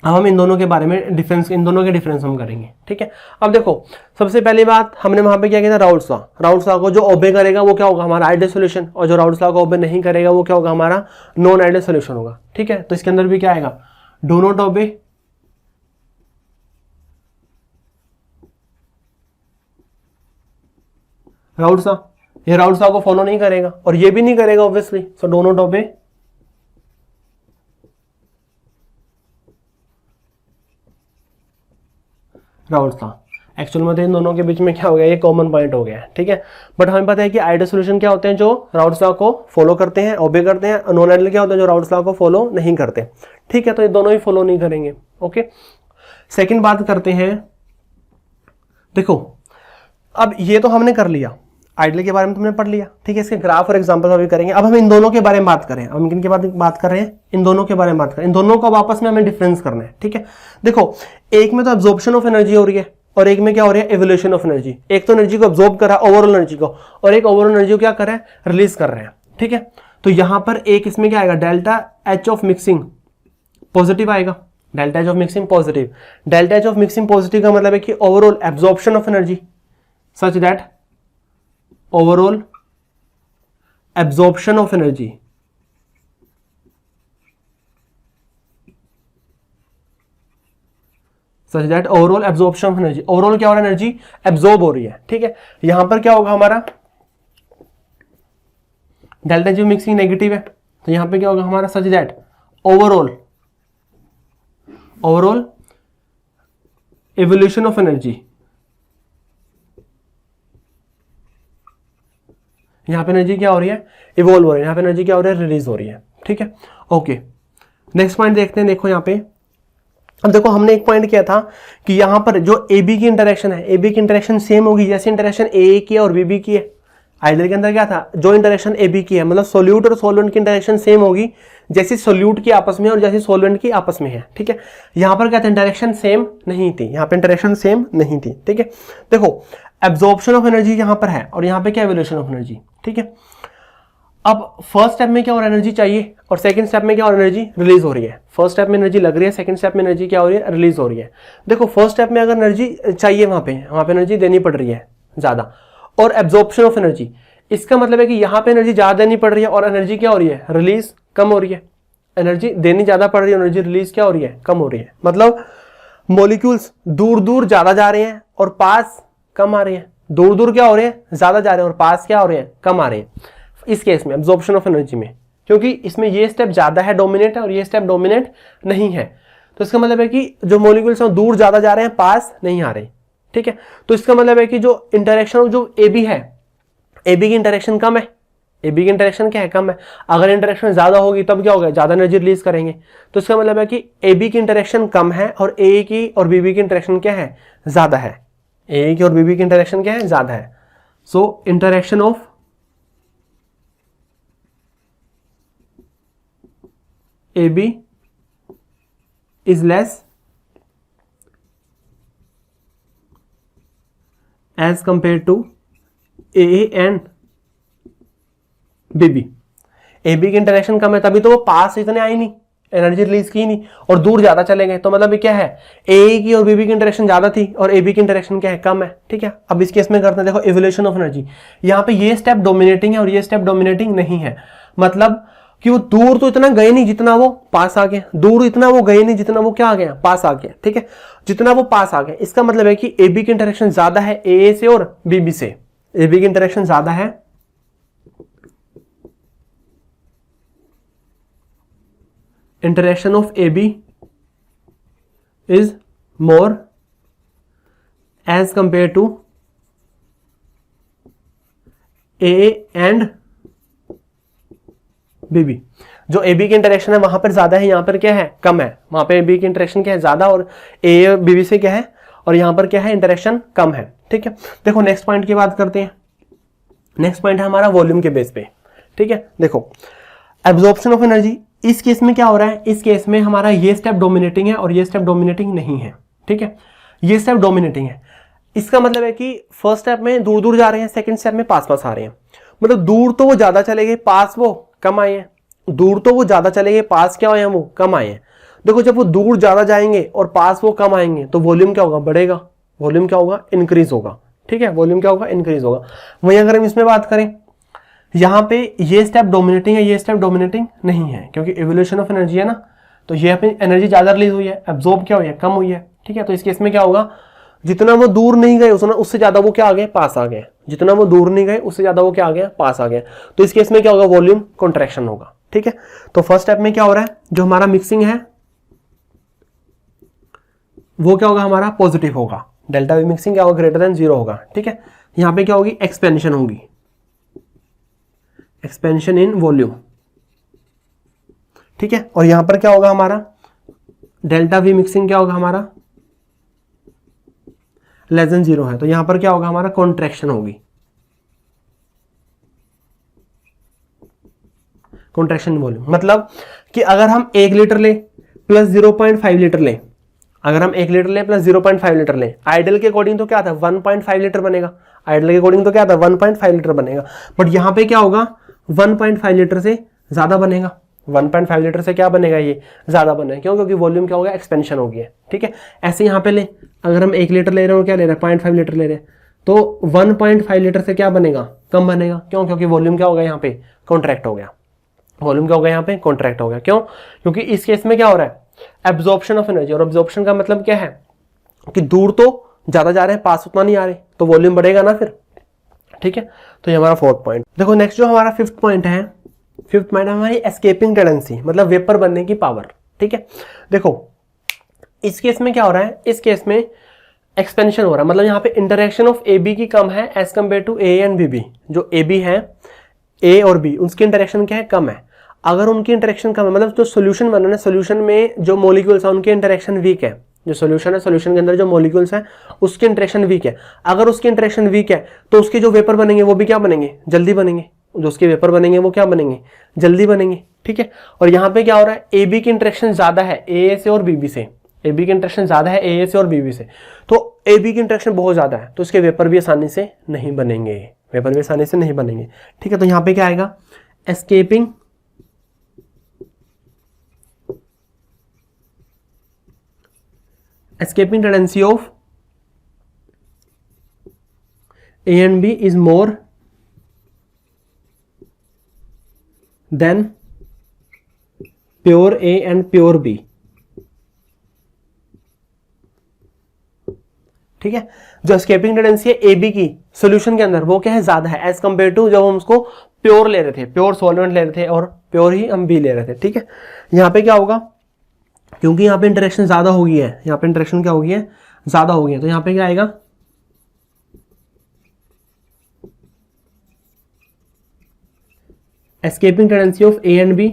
अब हम इन दोनों के बारे में डिफरेंस, इन दोनों के डिफरेंस हम करेंगे। ठीक है, अब देखो सबसे पहली बात हमने वहां पे क्या किया था, राउल्स लॉ। राउल्स लॉ को जो ओबे करेगा वो क्या होगा, हमारा आइडियल सॉल्यूशन, और जो राउल्स लॉ को ओबे नहीं करेगा वो क्या होगा, हमारा नॉन आइडियल सॉल्यूशन होगा। ठीक है, तो इसके अंदर भी क्या आएगा, do not obey Raoult's law. ये राउल्स लॉ को फॉलो नहीं करेगा और ये भी नहीं करेगा obviously, so do not obey Raoult's law. Actual में तो इन दोनों के बीच में क्या हो गया, ये कॉमन पॉइंट हो गया है। ठीक है, बट हमें पता है कि आइडियल सॉल्यूशन क्या होते हैं, जो राउल्स लॉ को फॉलो करते हैं, ओबे करते हैं। नॉन आइडियल क्या होते हैं, जो राउल्स लॉ को फॉलो नहीं करते। ठीक है, तो ये दोनों ही फॉलो नहीं करेंगे। ओके, सेकंड बात करते हैं, देखो अब ये तो हमने कर लिया, आइडियल के बारे में तुमने पढ़ लिया। ठीक है, इसके ग्राफ और एग्जांपल अभी करेंगे। अब हम इन दोनों के बारे में बात करें, हम किन के बात कर रहे हैं, इन दोनों के बारे में बात करें। इन दोनों को आपस में हमें डिफरेंस करना है। ठीक है, देखो एक में तो एब्जॉर्प्शन ऑफ एनर्जी हो रही है और एक में क्या हो रहा है, एवोल्यूशन ऑफ एनर्जी। एक तो एनर्जी को एब्जॉर्ब कर रहा है, ओवरऑल एनर्जी को, और एक ओवरऑल एनर्जी को क्या कर रहा है, रिलीज कर रहे हैं। ठीक है, तो यहां पर एक इसमें क्या आएगा, delta H of mixing positive आएगा। Delta H of mixing positive. Delta H of mixing positive का मतलब है कि overall absorption of energy such that overall absorption of energy such that overall absorption of energy, overall क्या हो रहा है, एनर्जी एब्जॉर्ब हो रही है। ठीक है, यहां पर क्या होगा, हमारा डेल्टा जी मिक्सिंग नेगेटिव है, तो यहां पे क्या होगा हमारा, सच that overall evolution of energy, यहां पे एनर्जी क्या हो रही है, इवॉल्व हो रही है। यहां पे एनर्जी क्या हो रही है, रिलीज हो रही है। ठीक है, ओके। नेक्स्ट पॉइंट देखते हैं। देखो यहां पे, अब देखो हमने एक पॉइंट किया था कि यहां पर जो ए बी की इंटरेक्शन है, ए बी की इंटरेक्शन सेम होगी जैसे इंटरेक्शन ए की है और बी बी की है। आइडियल के अंदर क्या था, जो इंटरेक्शन ए बी की है, मतलब सोल्यूट और सोलवेंट की इंटरेक्शन सेम होगी जैसी सोल्यूट की आपस में और जैसी सोलवेंट की आपस में है। ठीक है, यहां पर क्या था, इंटरेक्शन सेम नहीं थी, यहां पे इंटरेक्शन सेम नहीं थी। ठीक है, देखो एब्जॉर्प्शन ऑफ एनर्जी यहां पर है और यहां पे क्या, एवोल्यूशन ऑफ एनर्जी। ठीक है, अब फर्स्ट स्टेप में क्या और एनर्जी चाहिए और सेकंड स्टेप में क्या और एनर्जी रिलीज हो रही है। फर्स्ट स्टेप में एनर्जी लग रही है, सेकंड स्टेप में एनर्जी क्या हो रही है, रिलीज हो रही है। देखो फर्स्ट स्टेप में अगर एनर्जी चाहिए, वहां पे एनर्जी देनी पड़ रही है ज्यादा, और एब्जॉर्प्शन ऑफ एनर्जी, इसका मतलब है कि यहां पे एनर्जी ज्यादा देनी पड़ रही है और एनर्जी क्या हो रही है, रिलीज कम हो रही है। एनर्जी देनी ज्यादा पड़ रही है, एनर्जी रिलीज क्या हो रही है, कम हो रही है। मतलब मॉलिक्यूल्स दूर दूर ज्यादा जा रहे हैं और पास कम आ रहे हैं। दूर दूर क्या हो रहे हैं, ज्यादा जा रहे हैं, और पास क्या हो रहे हैं, कम आ रहे हैं। इस केस में एब्जॉर्प्शन ऑफ एनर्जी में, क्योंकि इसमें ये स्टेप ज्यादा है, डोमिनेट है, और ये स्टेप डोमिनेट नहीं है, तो इसका मतलब है कि जो मॉलिक्यूल्स हैं दूर ज्यादा जा रहे हैं, पास नहीं आ रहे। ठीक है, तो इसका मतलब है कि जो इंटरेक्शन जो ए बी है, ए बी की इंटरेक्शन कम है, ए बी की इंटरेक्शन क्या है, कम है। अगर इंटरेक्शन ज्यादा होगी तब क्या होगा, ज्यादा एनर्जी रिलीज करेंगे। तो इसका मतलब है कि ए बी की इंटरेक्शन कम है और ए की और बी बी की इंटरेक्शन क्या है, ज्यादा है। ए की और बी बी की इंटरेक्शन क्या है, ज्यादा है। So interaction of A B is less as compare to A and B B. A B की इंटरेक्शन कम है, तभी तो वो पास इतने आई नहीं, एनर्जी रिलीज की नहीं, और दूर ज्यादा चले गए। तो मतलब ये क्या है, ए की और बी बी की इंटरेक्शन ज्यादा थी और ए बी की इंटरेक्शन क्या है, कम है। ठीक है, अब इस केस में करते हैं, देखो इवोल्यूशन ऑफ एनर्जी। यहाँ पे ये स्टेप डोमिनेटिंग है और ये स्टेप डोमिनेटिंग नहीं है। मतलब कि वो दूर तो इतना गए नहीं जितना वो पास आ गए, दूर इतना वो गए नहीं जितना वो क्या आ गया, पास आ गया। ठीक है, जितना वो पास आ गए, इसका मतलब है कि ए बी की इंटरेक्शन ज्यादा है ए से और बी बी से। ए बी की इंटरेक्शन ज्यादा है interaction of AB is more as compared to A and BB। जो AB की इंटरेक्शन है वहां पर ज्यादा है, यहां पर क्या है, कम है। वहां पे AB की इंटरेक्शन क्या है, ज्यादा, और A BB से क्या है, और यहां पर क्या है, इंटरेक्शन कम है। ठीक है, देखो नेक्स्ट पॉइंट की बात करते हैं। नेक्स्ट पॉइंट है हमारा वॉल्यूम के बेस पे। ठीक है, देखो एब्जॉर्प्शन ऑफ एनर्जी, इस केस में क्या हो रहा है, इस केस में हमारा ये स्टेप डोमिनेटिंग है और ये स्टेप डोमिनेटिंग नहीं है। ठीक है, ये स्टेप डोमिनेटिंग है। इसका मतलब है कि फर्स्ट स्टेप में दूर दूर जा रहे हैं, सेकंड स्टेप में पास पास आ रहे हैं। मतलब दूर तो वो ज्यादा चले गए, पास वो कम आए हैं। दूर तो वो ज्यादा चले गए, पास क्या आए हैं, वो कम आए हैं। देखो जब वो दूर ज्यादा जाएंगे और पास वो कम आएंगे तो वॉल्यूम क्या होगा, बढ़ेगा। वॉल्यूम क्या होगा, इंक्रीज होगा। ठीक है, वॉल्यूम क्या होगा, इंक्रीज होगा। वहीं अगर हम इसमें बात करें, यहाँ पे ये स्टेप डोमिनेटिंग है, ये स्टेप डोमिनेटिंग नहीं है, क्योंकि इवोल्यूशन ऑफ एनर्जी है ना, तो ये अपनी एनर्जी ज्यादा रिलीज हुई है, एब्जॉर्ब क्या हुई है, कम हुई है। ठीक है, तो इस केस में क्या होगा, जितना वो दूर नहीं गए उससे ज्यादा वो क्या आ गए, पास आ गए। जितना वो दूर नहीं गए उससे ज्यादा वो क्या आ गया, पास आ गया। तो इस केस में क्या होगा, वॉल्यूम कॉन्ट्रैक्शन होगा। ठीक है, तो फर्स्ट स्टेप में क्या हो रहा है, जो हमारा मिक्सिंग है वो क्या होगा, हमारा पॉजिटिव होगा। डेल्टा वी मिक्सिंग क्या होगा, ग्रेटर देन 0 होगा। ठीक है, यहां पे क्या होगी, एक्सपेंशन होगी, एक्सपेंशन इन वॉल्यूम। ठीक है, और यहां पर क्या होगा हमारा, डेल्टा वी मिक्सिंग क्या होगा हमारा, लेस देन 0 है, तो यहां पर क्या होगा हमारा, कॉन्ट्रैक्शन होगी, कॉन्ट्रैक्शन वॉल्यूम। मतलब कि अगर हम 1 लीटर ले प्लस 0.5 लीटर ले, अगर हम 1 लीटर ले प्लस 0.5 लीटर ले, आइडल के अकॉर्डिंग तो क्या था, 1.5 लीटर बनेगा। आइडल के अकॉर्डिंग तो क्या था, 1.5 लीटर बनेगा। बट यहां पे क्या होगा, 1.5 लीटर से ज्यादा बनेगा। 1.5 लीटर से क्या बनेगा, ये ज्यादा बनेगा। क्यों, क्योंकि वॉल्यूम क्या हो गया, एक्सपेंशन हो गया। ठीक है, ऐसे यहां पे ले, अगर हम 1 लीटर ले रहे हो, क्या ले रहे हैं, 0.5 लीटर ले रहे हैं, तो 1.5 लीटर से क्या बनेगा, कम बनेगा। क्यों, क्योंकि वॉल्यूम क्या होगा, यहाँ पे कॉन्ट्रैक्ट हो गया। वॉल्यूम क्या हो गया, यहाँ पे कॉन्ट्रैक्ट हो गया। क्यों, क्योंकि इस केस में क्या हो रहा है, एब्जॉर्प्शन ऑफ एनर्जी। और एब्जॉर्प्शन का मतलब क्या है कि दूर तो ज्यादा जा रहे हैं, पास उतना नहीं आ रहे, तो वॉल्यूम बढ़ेगा ना फिर। ठीक है, तो ये हमारा 4th पॉइंट। देखो नेक्स्ट जो हमारा 5th पॉइंट है, 5th पॉइंट है हमारी एस्केपिंग टेंडेंसी, मतलब वेपर बनने की पावर। ठीक है, देखो इस केस में क्या हो रहा है, इस केस में एक्सपेंशन हो रहा है। मतलब यहाँ पे इंटरेक्शन ऑफ ए बी की कम है as compare to A and B. जो ए बी है, ए और बी, उसकी इंटरेक्शन क्या है, कम है। अगर उनकी इंटरेक्शन कम है, मतलब जो सोल्यूशन बना है, सोल्यूशन में जो मॉलिक्यूल्स है उनकी इंटरेक्शन वीक है। जो सोल्यूशन है, सोल्यूशन के अंदर जो मॉलिक्यूल्स हैं उसकी इंटरेक्शन वीक है। अगर उसकी इंटरेक्शन वीक है तो उसके जो वेपर बनेंगे वो भी क्या बनेंगे, जल्दी बनेंगे। जो उसके वेपर बनेंगे वो क्या बनेंगे, जल्दी बनेंगे। ठीक है, और यहाँ पे क्या हो रहा है, ए बी की इंटरेक्शन ज्यादा है ए से और बी से। ए बी की इंटरेक्शन ज्यादा है ए से और बी से, तो ए बी की इंटरेक्शन बहुत ज्यादा है, तो उसके वेपर भी आसानी से नहीं बनेंगे, वेपर भी आसानी से नहीं बनेंगे। ठीक है, तो यहाँ पे क्या आएगा, escaping tendency of A and B is more than pure A and pure B. ठीक है, जो एस्केपिंग टेंडेंसी है ए बी की सॉल्यूशन के अंदर वो क्या है, ज्यादा है एज कंपेयर टू जब हम उसको प्योर ले रहे थे, प्योर सॉल्वेंट ले रहे थे और प्योर ही हम बी ले रहे थे। ठीक है, यहाँ पे क्या होगा, क्योंकि यहाँ पे इंटरेक्शन ज्यादा हो गई है, यहाँ पे इंटरेक्शन क्या हो गई है, ज्यादा हो गई है, तो यहाँ पे क्या आएगा, escaping tendency of A and B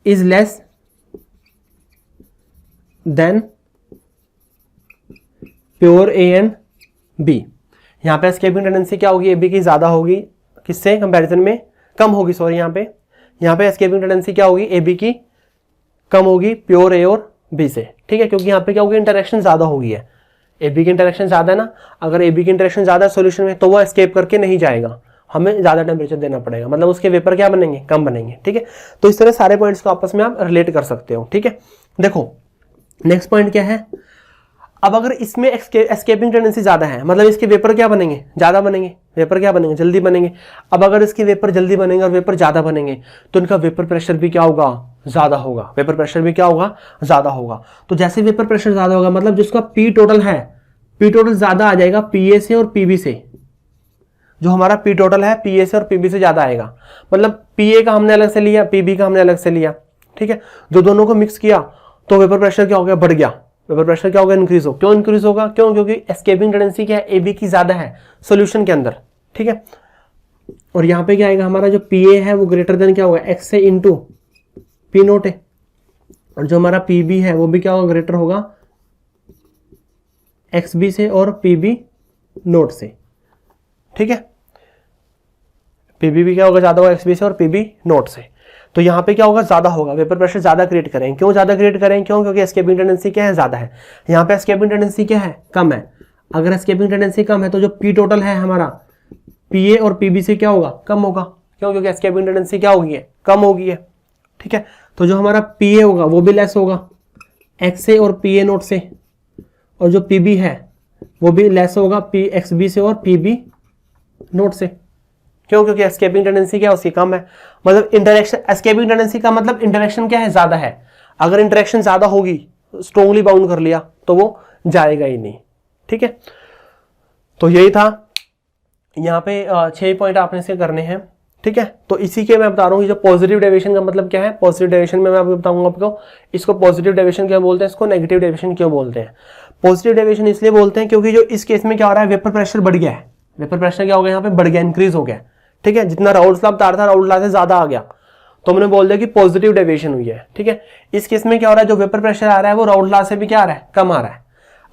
is less than pure A and B. यहां पे एस्केपिंग टेंडेंसी क्या होगी, ए बी की ज्यादा होगी, किससे कंपैरिजन में कम होगी। सॉरी, यहाँ पे एस्केपिंग टेंडेंसी क्या होगी, ए बी की कम होगी प्योर ए और बी से। ठीक है, क्योंकि यहाँ पे क्या होगी, इंटरेक्शन ज्यादा होगी है, ए बी की इंटरेक्शन ज्यादा है ना। अगर ए बी की इंटरेक्शन ज्यादा है सोल्यूशन में तो वो एस्केप करके नहीं जाएगा, हमें ज्यादा टेम्परेचर देना पड़ेगा, मतलब उसके वेपर क्या बनेंगे, कम बनेंगे। ठीक है, तो इस तरह सारे पॉइंट्स को आपस में आप रिलेट कर सकते हो। ठीक है, देखो नेक्स्ट पॉइंट क्या है, अब अगर इसमें एस्केपिंग टेंडेंसी ज्यादा है, मतलब इसके वेपर क्या बनेंगे, ज्यादा बनेंगे, वेपर क्या बनेंगे, जल्दी बनेंगे। अब अगर इसके वेपर जल्दी बनेंगे और वेपर ज्यादा बनेंगे तो इनका वेपर प्रेशर भी क्या होगा, ज्यादा होगा। वेपर प्रेशर भी क्या होगा, ज्यादा होगा। तो जैसे वेपर प्रेशर ज्यादा होगा, मतलब जिसका पी टोटल है, पी टोटल ज्यादा आ जाएगा पीए से और पीबी से। जो हमारा पी टोटल है पीए से और पीबी से ज्यादा आएगा, मतलब पीए का हमने अलग से लिया, पीबी का हमने अलग से लिया। ठीक है, जो दोनों को मिक्स किया तो वेपर प्रेशर क्या हो गया, बढ़ गया। वेपर प्रेशर क्या होगा, इंक्रीज हो। क्यों इंक्रीज होगा, क्यों, क्योंकि एस्केपिंग टेंडेंसी क्या है, ए बी की ज्यादा है सॉल्यूशन के अंदर। ठीक है, और यहाँ पे क्या आएगा, हमारा जो पीए है वो ग्रेटर देन क्या होगा, एक्स से इंटू पी नोट है, और जो हमारा पीबी है वो भी क्या होगा, ग्रेटर होगा एक्स बी से और पीबी नोट से। ठीक है, पीबी भी क्या होगा, ज्यादा होगा एक्स बी से और पीबी नोट से। तो यहाँ पे क्या होगा, ज्यादा होगा, वेपर प्रेशर ज्यादा क्रिएट करें। क्यों ज्यादा क्रिएट करें, क्यों, क्योंकि एस्केपिंग टेंडेंसी क्या है, ज्यादा है। यहाँ पे एस्केपिंग टेंडेंसी क्या है, कम है। अगर एस्केपिंग टेंडेंसी कम है तो जो पी टोटल है हमारा, पीए और पीबी से क्या होगा, कम होगा। क्यों, क्योंकि एस्केपिंग टेंडेंसी क्या होगी है, कम होगी है। ठीक है, तो जो हमारा पीए होगा वो भी लेस होगा एक्स से और पीए नोट से, और जो पीबी है वो भी लेस होगा पी एक्स बी से और पीबी नोट से। क्यों, क्योंकि एस्केपिंग टेंडेंसी क्या है, उसकी कम है। मतलब इंटरेक्शन, एस्केपिंग टेंडेंसी का मतलब इंटरेक्शन क्या है, ज्यादा है। अगर इंटरेक्शन ज्यादा होगी, स्ट्रॉन्गली बाउंड कर लिया, तो वो जाएगा ही नहीं। ठीक है, तो यही था। यहाँ पे 6 पॉइंट आपने से करने हैं। ठीक है, तो इसी के मैं बता रहा हूँ जो पॉजिटिव डेविएशन का मतलब क्या है। पॉजिटिव डेविएशन में मैं आपको बताऊंगा आपको, इसको पॉजिटिव डेविएशन क्यों बोलते हैं, इसको नेगेटिव डेविएशन क्यों बोलते हैं। पॉजिटिव डेविएशन इसलिए बोलते हैं क्योंकि जो इस केस में क्या हो रहा है, वेपर प्रेशर बढ़ गया है। वेपर प्रेशर क्या हो गया, यहाँ पे बढ़ गया, इंक्रीज हो गया। ठीक है, जितना राउल्स लॉ बता रहा था, राउल्स लॉ से ज्यादा आ गया, तो मैंने बोल दिया कि पॉजिटिव डेविएशन हुई है। ठीक है, इस केस में क्या हो रहा है, जो वेपर प्रेशर आ रहा है वो राउल्स लॉ से भी क्या आ रहा है, कम आ रहा है।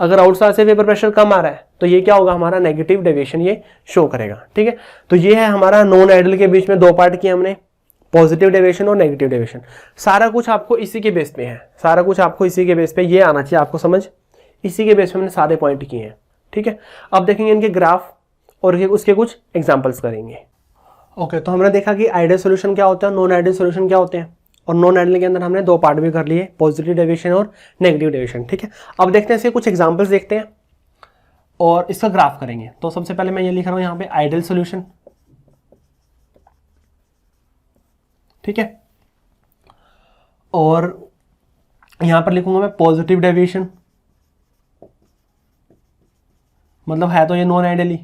अगर राउल्स लॉ से वेपर प्रेशर कम आ रहा है तो ये क्या होगा, हमारा नेगेटिव डेविएशन ये शो करेगा। ठीक है, तो ये है हमारा नॉन आइडल के बीच में 2 पार्ट किए हमने, पॉजिटिव डेविएशन और नेगेटिव डेविएशन। सारा कुछ आपको इसी के बेस पे है, सारा कुछ आपको इसी के बेस पे ये आना चाहिए आपको समझ, इसी के बेस पे हमने सारे पॉइंट किए हैं। ठीक है, अब देखेंगे इनके ग्राफ और उसके कुछ एग्जाम्पल्स करेंगे। ओके, तो हमने देखा कि आइडियल सोल्यूशन क्या होता है, नॉन आइडियल सोल्यूशन क्या होते हैं, और नॉन आइडियल के अंदर हमने 2 पार्ट भी कर लिए, पॉजिटिव डेविएशन और नेगेटिव डेविएशन। ठीक है, अब देखते हैं इसके कुछ एग्जांपल्स देखते हैं और इसका ग्राफ करेंगे। तो सबसे पहले मैं ये लिख रहा हूं यहाँ पे आइडियल सोल्यूशन। ठीक है, और यहां पर लिखूंगा मैं पॉजिटिव डेविएशन, मतलब है तो ये नॉन आइडियल ही,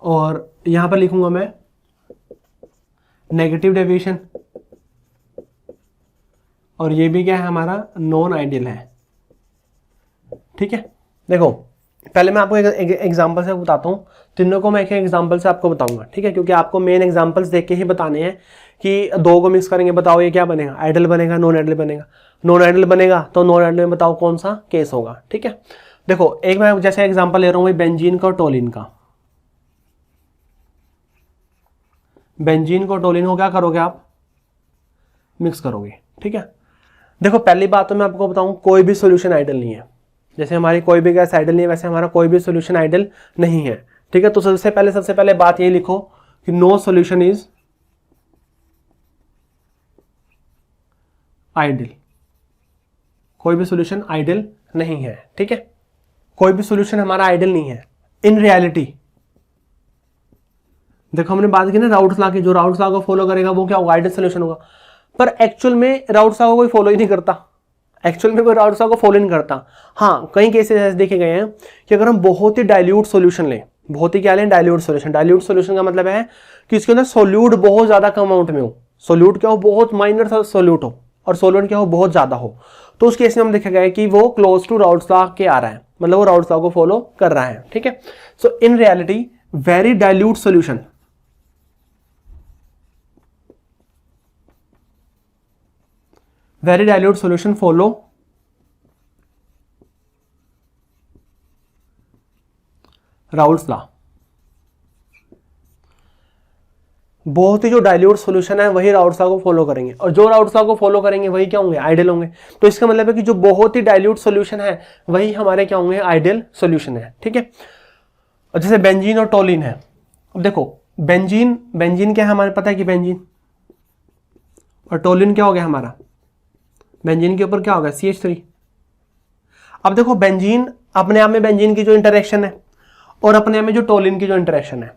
और यहां पर लिखूंगा मैं नेगेटिव डेविएशन, और ये भी क्या है, हमारा नॉन आइडियल है। ठीक है, देखो पहले मैं आपको एक एग्जांपल से बताता हूँ, तीनों को मैं एक एग्जांपल से आपको बताऊंगा। ठीक है, क्योंकि आपको मेन एग्जांपल्स देख के ही बताने हैं कि 2 को मिक्स करेंगे, बताओ ये क्या बनेगा, आइडियल बनेगा, नॉन आइडियल बनेगा। नॉन आइडियल बनेगा तो नॉन आइडियल में बताओ कौन सा केस होगा। ठीक है, देखो एक मैं जैसे एग्जाम्पल ले रहा हूँ बेंजीन का और टोलिन का। बेंजीन को टोलिन को क्या करोगे आप, मिक्स करोगे। ठीक है, देखो पहली बात तो मैं आपको बताऊं, कोई भी सॉल्यूशन आइडियल नहीं है। जैसे हमारी कोई भी गैस आइडियल नहीं है, वैसे हमारा कोई भी सॉल्यूशन आइडियल नहीं है। ठीक है, तो सबसे पहले बात ये लिखो कि नो सॉल्यूशन इज आइडियल। कोई भी सॉल्यूशन आइडियल नहीं है। ठीक है, कोई भी सॉल्यूशन हमारा आइडियल नहीं है इन रियलिटी। देखो हमने बात की ना राउल्स लॉ की, जो राउल्स लॉ को फॉलो करेगा वो क्या होगा, आइडियल सॉल्यूशन होगा। पर एक्चुअल में राउल्स लॉ को कोई फॉलो ही नहीं करता, एक्चुअल में कोई राउल्स लॉ को फॉलो नहीं करता। हाँ, कई केसेस ऐसे देखे गए हैं कि अगर हम बहुत ही डाइल्यूट सॉल्यूशन लें, बहुत ही क्या लें, डाइल्यूट सॉल्यूशन। डाइल्यूट सॉल्यूशन का मतलब है कि उसके अंदर सोल्यूट बहुत ज्यादा कम अमाउंट में हो, सोल्यूट क्या हो, बहुत माइनर सोल्यूट हो, और सोल्यूट क्या हो, बहुत ज्यादा हो। तो उस केस में हम देखा गया कि वो क्लोज टू राउल्स लॉ के आ रहा है, मतलब वो राउल्स लॉ को फॉलो कर रहा है। ठीक है, so in reality very dilute solution, very dilute solution follow Raoult's law. बहुत ही जो डाइल्यूट सॉल्यूशन है वही राउल्स लॉ को फॉलो करेंगे, और जो राउल्स लॉ को फॉलो करेंगे वही क्या होंगे, आइडियल होंगे। तो इसका मतलब है कि जो बहुत ही डाइल्यूट सॉल्यूशन है वही हमारे क्या होंगे, आइडियल सॉल्यूशन है। ठीक है, और जैसे बेंजीन और टोलिन है। अब देखो बेंजीन क्या है, हमारे पता है कि बेंजीन, और टोलिन क्या हो गया हमारा, बेंजीन के ऊपर क्या होगा, CH3। अब देखो बेंजीन अपने आप में, बेंजीन की जो इंटरेक्शन है और अपने आप में जो टोलिन की जो इंटरेक्शन है,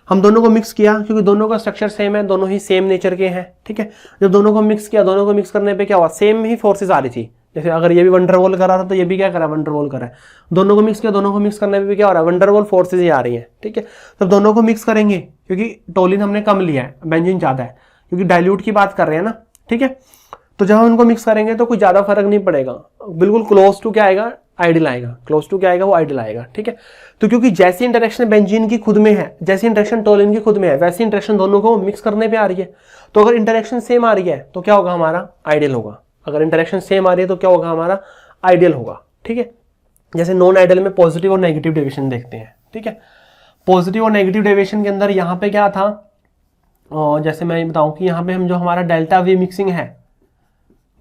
हम दोनों को मिक्स किया क्योंकि दोनों का स्ट्रक्चर सेम है, दोनों ही सेम नेचर के हैं। ठीक है, जब दोनों को मिक्स किया, दोनों को मिक्स करने पे क्या हुआ, सेम ही फोर्सेस आ रही थी। जैसे अगर ये भी वंडरवॉल कर रहा था तो ये भी क्या करा, वंडरवॉल करा है। दोनों को मिक्स किया, दोनों को मिक्स करने पे भी क्या हो रहा है, वंडरवॉल फोर्सेज ही आ रही है। ठीक है, तो दोनों को मिक्स करेंगे क्योंकि टोलिन हमने कम लिया है, बेंजीन ज्यादा है, क्योंकि डाइल्यूट की बात कर रहे हैं ना। ठीक है, तो जब हम उनको मिक्स करेंगे तो कुछ ज्यादा फर्क नहीं पड़ेगा, बिल्कुल क्लोज टू क्या आएगा, आइडियल आएगा। क्लोज टू क्या आएगा, वो आइडियल आएगा। ठीक है, तो क्योंकि जैसी इंटरेक्शन बेंजीन की खुद में है, जैसी इंटरेक्शन टोलिन की खुद में है, वैसी इंटरेक्शन दोनों को मिक्स करने पे आ रही है। तो अगर इंटरेक्शन सेम आ रही है तो क्या होगा, हमारा आइडियल होगा। अगर इंटरेक्शन सेम आ रही है तो क्या होगा, हमारा आइडियल होगा। ठीक है, जैसे नॉन आइडियल में पॉजिटिव और नेगेटिव डेविएशन देखते हैं। ठीक है, पॉजिटिव और नेगेटिव डेविएशन के अंदर यहाँ पे क्या था, और जैसे मैं बताऊं कि यहाँ पे हम जो हमारा डेल्टा वी मिक्सिंग है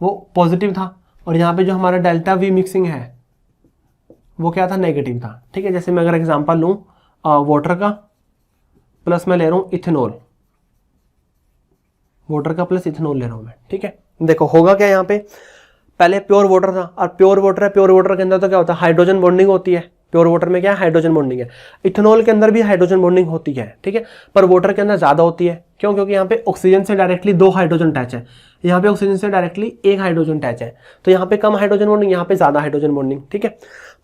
वो पॉजिटिव था, और यहाँ पे जो हमारा डेल्टा वी मिक्सिंग है वो क्या था, नेगेटिव था। ठीक है, जैसे मैं अगर एग्जांपल लूँ वाटर का प्लस मैं ले रहा हूँ इथेनॉल, वाटर का प्लस इथेनॉल ले रहा हूँ मैं। ठीक है, देखो होगा क्या, यहाँ पे पहले प्योर वाटर था और प्योर वाटर है, प्योर वाटर के अंदर तो क्या होता है, हाइड्रोजन बॉन्डिंग होती है। प्योर वाटर में क्या है, हाइड्रोजन बॉन्डिंग है। इथेनॉल के अंदर भी हाइड्रोजन बॉन्डिंग होती है, ठीक है, पर वाटर के अंदर ज्यादा होती है। क्यों? क्योंकि यहाँ पे ऑक्सीजन से डायरेक्टली 2 हाइड्रोजन अटैच है, यहाँ पे ऑक्सीजन से डायरेक्टली 1 हाइड्रोजन अटैच है। तो यहाँ पे कम हाइड्रोजन बॉन्डिंग, यहाँ पे ज्यादा हाइड्रोजन बॉन्डिंग। ठीक है,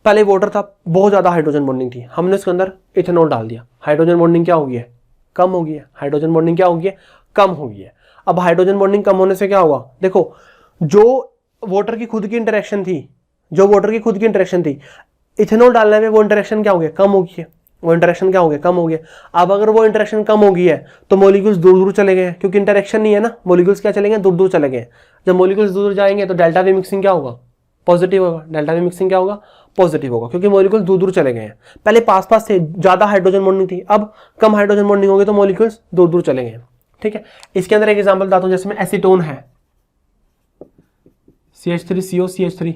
पहले वाटर था, बहुत ज्यादा हाइड्रोजन बॉन्डिंग थी, हमने उसके अंदर इथेनॉल डाल दिया, हाइड्रोजन बॉन्डिंग क्या हो गई है, कम हो गई है। हाइड्रोजन बॉन्डिंग क्या हो गई है, कम हो गई है। अब हाइड्रोजन बॉन्डिंग कम होने से क्या होगा, देखो जो वाटर की खुद की इंटरेक्शन थी, जो वाटर की खुद की इंटरेक्शन थी, इथेनॉल डालने में वो इंटरेक्शन क्या हो गया, कम हो गई है। वो इंटरेक्शन क्या हो गया, कम हो गया। अब अगर वो इंटरेक्शन कम हो गई है तो मॉलिक्यूल्स दूर दूर चले गए, क्योंकि इंटरेक्शन नहीं है ना, मॉलिक्यूल्स क्या चले गए, दूर दूर चले गए। जब मॉलिक्यूल्स दूर जाएंगे तो डेल्टा वी मिक्सिंग क्या होगा, पॉजिटिव होगा। डेल्टा वी मिक्सिंग क्या होगा, पॉजिटिव होगा, क्योंकि मॉलिक्यूल्स दूर दूर चले गए हैं। पहले पास पास थे, ज्यादा हाइड्रोजन बॉन्डिंग थी, अब कम हाइड्रोजन बॉन्डिंग होगी तो मॉलिक्यूल्स दूर दूर चले गए। ठीक है, इसके अंदर एक एग्जाम्पल बताता हूं, जैसे में एसीटोन है, CH3CO CH3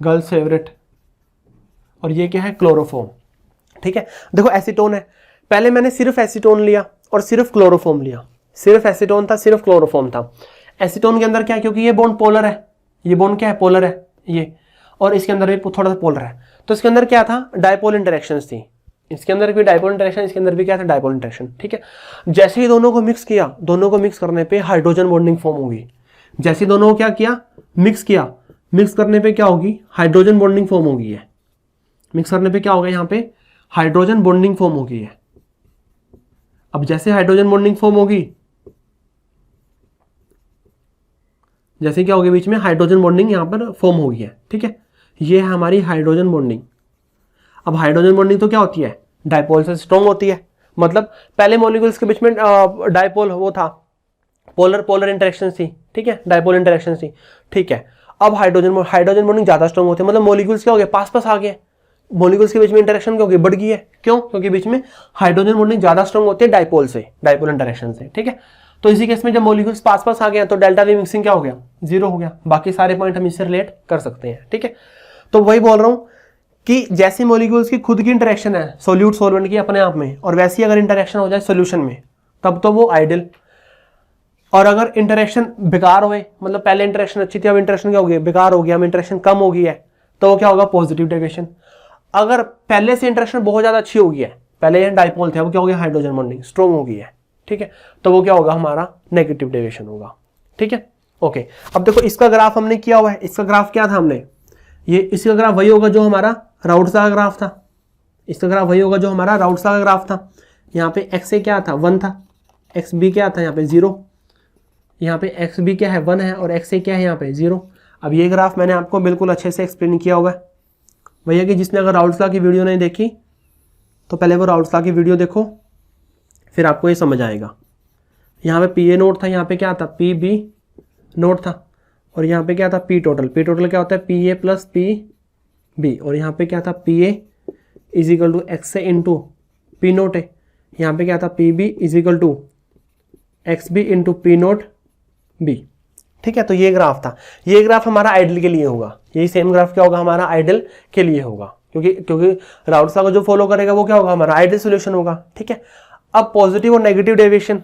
गर्ल्स फेवरेट, और ये क्या है, क्लोरोफॉर्म। ठीक है, देखो एसीटोन है, पहले मैंने सिर्फ एसीटोन लिया और सिर्फ क्लोरोफॉर्म लिया, सिर्फ एसीटोन था, सिर्फ क्लोरोफॉर्म था। एसीटोन के अंदर क्या है, क्योंकि ये बॉन्ड पोलर है, ये बॉन्ड क्या है, पोलर है ये, और इसके अंदर भी थोड़ा सा पोलर है, तो इसके अंदर क्या था, डायपोल इंटरेक्शंस थी। इसके अंदर भी डायपोल इंटरेक्शन, इसके अंदर भी क्या था, डायपोल इंटरेक्शन। ठीक है, जैसे ही दोनों को मिक्स किया, दोनों को मिक्स करने पे हाइड्रोजन बॉन्डिंग फॉर्म होगी। जैसे दोनों को क्या किया, मिक्स किया, मिक्स करने पे क्या होगी, हाइड्रोजन बॉन्डिंग फॉर्म होगी है। मिक्स करने पे क्या होगा, यहाँ पे हाइड्रोजन बॉन्डिंग फॉर्म होगी है। अब जैसे हाइड्रोजन बॉन्डिंग फॉर्म होगी, जैसे क्या होगी, बीच में हाइड्रोजन बॉन्डिंग यहाँ पर फॉर्म होगी है। ठीक है, ये है हमारी हाइड्रोजन बॉन्डिंग। अब हाइड्रोजन बॉन्डिंग तो क्या होती है, डायपोल से स्ट्रॉन्ग होती है। मतलब पहले मॉलिक्यूल्स के बीच में डायपोल वो था, पोलर पोलर इंटरेक्शन थी। ठीक है, डायपोल इंटरेक्शन थी। ठीक है, अब हाइड्रोजन बॉन्डिंग ज्यादा स्ट्रॉन्ग होती है, मतलब मॉलिक्यूल्स क्या हो गए, पास पास आ गए, मॉलिक्यूल्स के बीच में इंटरेक्शन क्या हो गई, बढ़ गई है। क्यों? क्योंकि बीच में हाइड्रोजन बॉन्डिंग ज्यादा स्ट्रॉन्ग होती है डायपोल से, डायपोल इंटरेक्शन से। ठीक है, तो इसी केस में जब मॉलिक्यूल्स पास पास आ गए तो डेल्टा वी मिक्सिंग क्या हो गया, 0 हो गया। बाकी सारे पॉइंट हम इससे रिलेट कर सकते हैं। ठीक है, तो वही बोल रहा हूं कि जैसे मॉलिक्यूल्स की खुद की इंटरेक्शन है सोल्यूट सॉल्वेंट की अपने आप में, और वैसी अगर इंटरेक्शन हो जाए सोल्यूशन में, तब तो वो आइडियल। और अगर इंटरेक्शन बेकार हुए, मतलब पहले इंटरेक्शन अच्छी थी, अब इंटरेक्शन क्या हो गई, बेकार हो गया, अब इंटरेक्शन कम हो गई है, तो वो क्या होगा, पॉजिटिव डेविएशन। अगर पहले से इंटरेक्शन बहुत ज्यादा अच्छी हो गई है, पहले ये डायपोल थे, अब क्या हो गया, हाइड्रोजन बॉन्डिंग स्ट्रॉन्ग हो गई है। ठीक है, तो वो क्या होगा, हमारा नेगेटिव डेविएशन होगा। ठीक है, ओके। अब देखो इसका ग्राफ हमने किया हुआ है, इसका ग्राफ क्या था हमने, ये इसका ग्राफ वही होगा जो हमारा राउट्स का ग्राफ था। इसका ग्राफ वही होगा जो हमारा राउट्स का ग्राफ था। यहाँ पे एक्स ए क्या था, 1 था, एक्स बी क्या था, यहाँ पे 0, यहाँ पे एक्स बी क्या है, 1 है, और एक्स ए क्या है, यहाँ पे 0। अब ये ग्राफ मैंने आपको बिल्कुल अच्छे से एक्सप्लेन किया हुआ है। भैया कि जिसने अगर राउट्स लॉ की वीडियो नहीं देखी तो पहले वो राउट्स लॉ की वीडियो देखो, फिर आपको ये समझ आएगा। यहाँ पे पी ए नोट था, यहाँ पे क्या था, पी बी नोट था, और यहाँ पे क्या था, पी टोटल। पी टोटल क्या होता है, P A plus P B, और यहाँ पे क्या था, P A is equal to X A into P naught है। यहाँ पे क्या था, P B is equal to X B into P naught B. ठीक है, तो ये ग्राफ था। ये ग्राफ हमारा आइडियल के लिए होगा, यही सेम ग्राफ क्या होगा, हमारा आइडियल के लिए होगा, क्योंकि राउट्स लॉ को जो फॉलो करेगा वो क्या होगा, हमारा आइडियल सॉल्यूशन होगा। ठीक है, अब पॉजिटिव और नेगेटिव डेविएशन,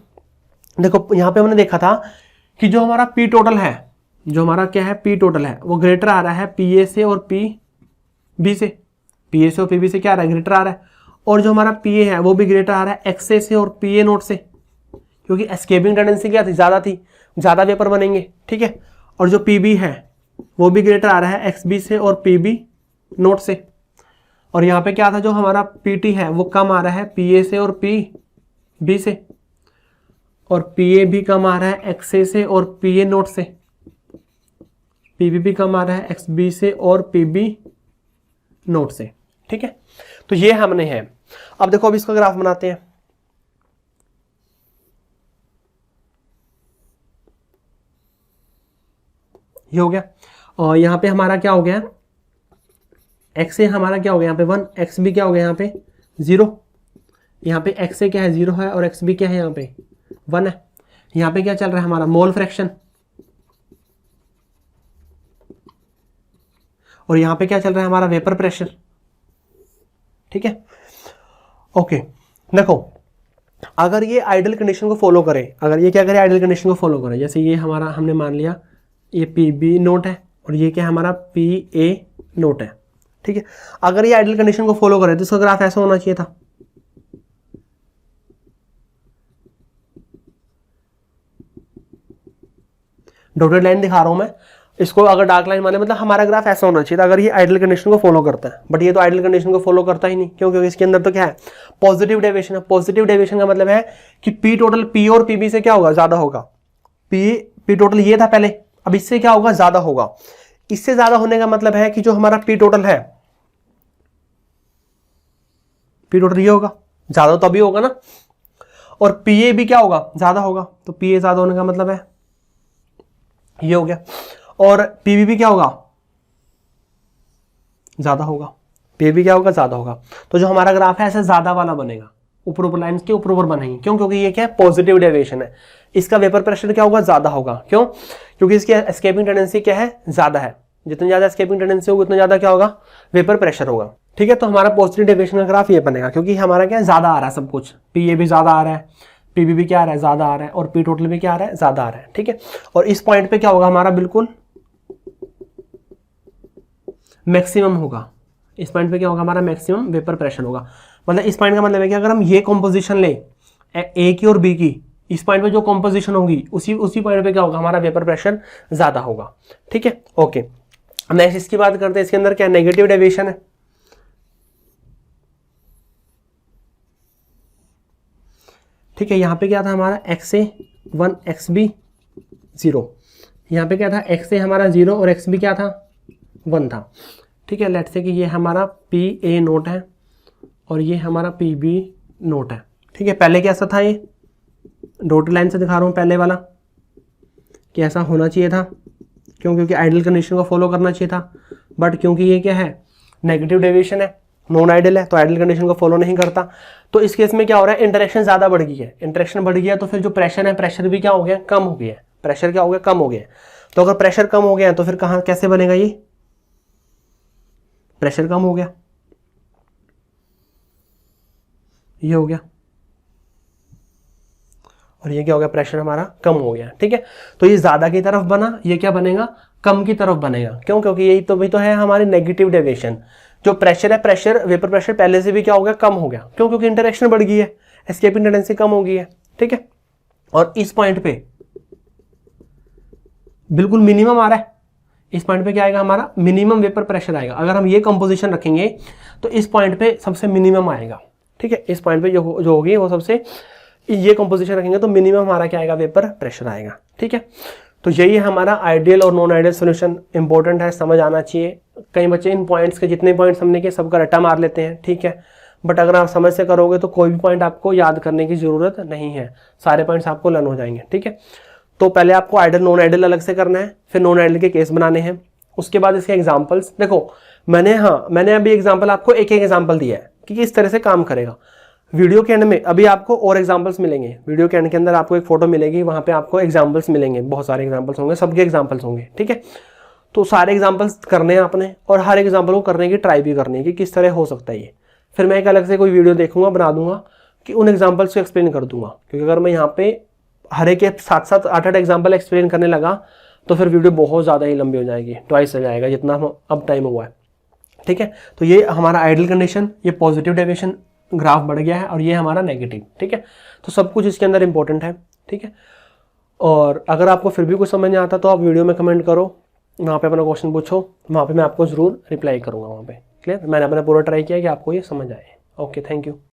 देखो यहाँ पे हमने देखा था कि जो हमारा पी टोटल है, जो हमारा क्या है, पी टोटल है, वो ग्रेटर आ रहा है पी ए से और पी बी से। पी ए से और पी बी से क्या आ रहा है, ग्रेटर आ रहा है। और जो हमारा पी ए है वो भी ग्रेटर आ रहा है एक्स ए से और पी ए नोट से, क्योंकि एस्केपिंग टेंडेंसी क्या थी, ज्यादा वेपर बनेंगे। ठीक है, और जो पी बी है वो भी ग्रेटर आ रहा है एक्स बी से और पी बी नोट से। और यहाँ पे क्या था, जो हमारा पी टी है वो कम आ रहा है पी ए से और पी बी से, और पी ए भी कम आ रहा है एक्स ए से और पी ए नोट से। पी बी भी कम आ रहा है एक्स बी से और पी बी नोट से। ठीक है, तो ये हमने है। अब देखो अब इसका ग्राफ बनाते हैं। ये हो गया, और यहाँ पे हमारा क्या हो गया, एक्स ए हमारा क्या हो गया, यहाँ पे 1, एक्स बी क्या हो गया, यहाँ पे 0। यहाँ पे एक्स ए क्या है, 0 है, और एक्स बी क्या है, यहाँ पे 1 है। यहाँ पे क्या चल रहा है हमारा मोल फ्रैक्शन, और यहाँ पे क्या चल रहा है हमारा वेपर प्रेशर। ठीक है, ओके। देखो अगर ये आइडियल कंडीशन को फॉलो करे, अगर ये क्या करे, आइडियल कंडीशन को फॉलो करे, जैसे ये हमारा हमने मान लिया ये पी बी नोट है और ये क्या हमारा पी ए नोट है। ठीक है, अगर ये आइडियल कंडीशन को फॉलो करे तो इसका ग्राफ ऐसा होना चाहिए था। डॉटेड लाइन दिखा रहा हूं मैं, इसको अगर डार्क लाइन माने मतलब हमारा ग्राफ ऐसा होना चाहिए था अगर ये आइडियल कंडीशन को फॉलो करता है। बट ये तो आइडियल कंडीशन को फॉलो करता ही नहीं, क्यों? क्योंकि इसके अंदर तो क्या है, पॉजिटिव डेविएशन है। पॉजिटिव डेविएशन का मतलब है कि पी टोटल पी और पीबी से क्या होगा, ज्यादा होगा। पी टोटल ये था पहले, अब इससे क्या होगा, ज्यादा होगा। इससे ज्यादा होने का मतलब है कि जो हमारा पी टोटल है, पी टोटल ये होगा, ज्यादा तो अभी होगा ना, और पीए भी क्या होगा, ज्यादा होगा। तो पीए ज्यादा होने का मतलब है ये हो गया, और पीबी भी क्या होगा, ज्यादा होगा। पीबी क्या होगा, ज्यादा होगा। तो जो हमारा ग्राफ है ऐसा ज्यादा वाला बनेगा, ऊपर ऊपर लाइन के ऊपर ऊपर बनेंगे। क्यों? क्योंकि ये क्या है, पॉजिटिव डेविएशन है। इसका वेपर प्रेशर क्या होगा, ज्यादा होगा। क्यों? क्योंकि इसकी एस्केपिंग टेंडेंसी क्या है, ज्यादा है। जितनी ज्यादा एस्केपिंग टेंडेंसी होगी उतना ज्यादा क्या होगा, वेपर प्रेशर होगा। ठीक है, तो हमारा पॉजिटिव डेविएशन का ग्राफ ये बनेगा, क्योंकि हमारा क्या है, ज्यादा आ रहा है सब कुछ। पीए भी ज्यादा आ रहा है, पीबी भी क्या आ रहा है, ज्यादा आ रहा है, और पी टोटल भी क्या आ रहा है, ज्यादा आ रहा है। ठीक है, और इस पॉइंट पे क्या होगा हमारा, बिल्कुल मैक्सिमम होगा। इस पॉइंट पे क्या होगा हमारा, मैक्सिमम वेपर प्रेशर होगा। मतलब इस पॉइंट का मतलब है कि अगर हम ये कॉम्पोजिशन लें ए की और बी की, इस पॉइंट पे जो कॉम्पोजिशन होगी उसी पॉइंट पे क्या होगा, हमारा वेपर प्रेशर ज्यादा होगा। ठीक है, ओके। नेक्स्ट इसकी बात करते हैं, इसके अंदर क्या नेगेटिव डेविएशन है। ठीक है, यहाँ पे क्या था हमारा XA1 XB 0, यहाँ पे क्या था XA हमारा 0 और XB क्या था, 1 था। ठीक है, लेट्स से कि ये हमारा PA नोट है और ये हमारा PB नोट है। ठीक है, पहले कैसा था, ये डॉटेड लाइन से दिखा रहा हूँ पहले वाला कि ऐसा होना चाहिए था। क्यों? क्योंकि आइडियल कंडीशन को फॉलो करना चाहिए था। बट क्योंकि ये क्या है, नेगेटिव डेविएशन है, नॉन आइडियल है, तो आइडियल कंडीशन को फॉलो नहीं करता। तो इस केस में क्या हो रहा है, इंटरेक्शन ज्यादा बढ़ गई है। इंटरेक्शन बढ़ गया तो फिर जो प्रेशर है, प्रेशर भी क्या हो गया, कम हो गया है। प्रेशर क्या हो गया, कम हो गया। तो अगर प्रेशर कम हो गया तो फिर कहाँ कैसे बनेगा, ये प्रेशर कम हो गया, ये हो गया, और ये क्या हो गया, प्रेशर हमारा कम हो गया। ठीक है, तो ये ज्यादा की तरफ बना, ये क्या बनेगा, कम की तरफ बनेगा। क्यों? क्योंकि यही तो भी तो है हमारी नेगेटिव डेविएशन। जो प्रेशर है, प्रेशर वेपर प्रेशर पहले से भी क्या हो गया, कम हो गया। क्यों? क्योंकि इंटरेक्शन बढ़ गई है, एस्केपिंग टेंडेंसी कम हो गई है। ठीक है, और इस पॉइंट पे बिल्कुल मिनिमम आ रहा है। इस पॉइंट पे क्या आएगा, हमारा मिनिमम वेपर प्रेशर आएगा। अगर हम ये कंपोजिशन रखेंगे तो इस पॉइंट पे सबसे मिनिमम आएगा। ठीक है, इस पॉइंट पे जो होगी वो सबसे, ये कंपोजिशन रखेंगे तो मिनिमम हमारा क्या आएगा, वेपर प्रेशर आएगा। ठीक है, तो यही हमारा आइडियल और नॉन आइडियल सॉल्यूशन इंपॉर्टेंट है, समझ आना चाहिए। कई बच्चे इन पॉइंट्स के जितने पॉइंट्स हमने किए सबका रट्टा मार लेते हैं। ठीक है, बट अगर आप समझ से करोगे तो कोई भी पॉइंट आपको याद करने की जरूरत नहीं है, सारे पॉइंट्स आपको लर्न हो जाएंगे। ठीक है, तो पहले आपको आइडियल नॉन आइडियल अलग से करना है, फिर नॉन आइडियल के केस बनाने हैं, उसके बाद इसके एग्जाम्पल्स। देखो मैंने अभी एग्जाम्पल आपको एक एग्जाम्पल दिया है कि किस तरह से काम करेगा। वीडियो के एंड में अभी आपको और एग्जांपल्स मिलेंगे। वीडियो के एंड के अंदर आपको एक फोटो मिलेगी, वहां पे आपको एग्जांपल्स मिलेंगे, बहुत सारे एग्जांपल्स होंगे, सबके एग्जांपल्स होंगे। ठीक है, तो सारे एग्जांपल्स करने हैं आपने, और हर एग्जांपल को करने की ट्राई भी करनी है कि किस तरह हो सकता है ये। फिर मैं एक अलग से कोई वीडियो देखूंगा, बना दूंगा कि उन एग्जाम्पल्स को एक्सप्लेन कर दूंगा। क्योंकि अगर मैं यहाँ पे हर एक के 7-7 8-8 एग्जाम्पल एक्सप्लेन करने लगा तो फिर वीडियो बहुत ज़्यादा ही लंबी हो जाएगी, ट्वाइस हो जाएगा जितना अब टाइम हुआ है। ठीक है, तो ये हमारा आइडियल कंडीशन, ये पॉजिटिव डेविएशन ग्राफ बढ़ गया है, और ये हमारा नेगेटिव। ठीक है, तो सब कुछ इसके अंदर इंपॉर्टेंट है। ठीक है, और अगर आपको फिर भी कुछ समझ नहीं आता तो आप वीडियो में कमेंट करो, वहाँ पे अपना क्वेश्चन पूछो, वहाँ पे मैं आपको ज़रूर रिप्लाई करूँगा। वहाँ पे क्लियर, मैंने अपना पूरा ट्राई किया कि आपको ये समझ आए। Okay, thank you.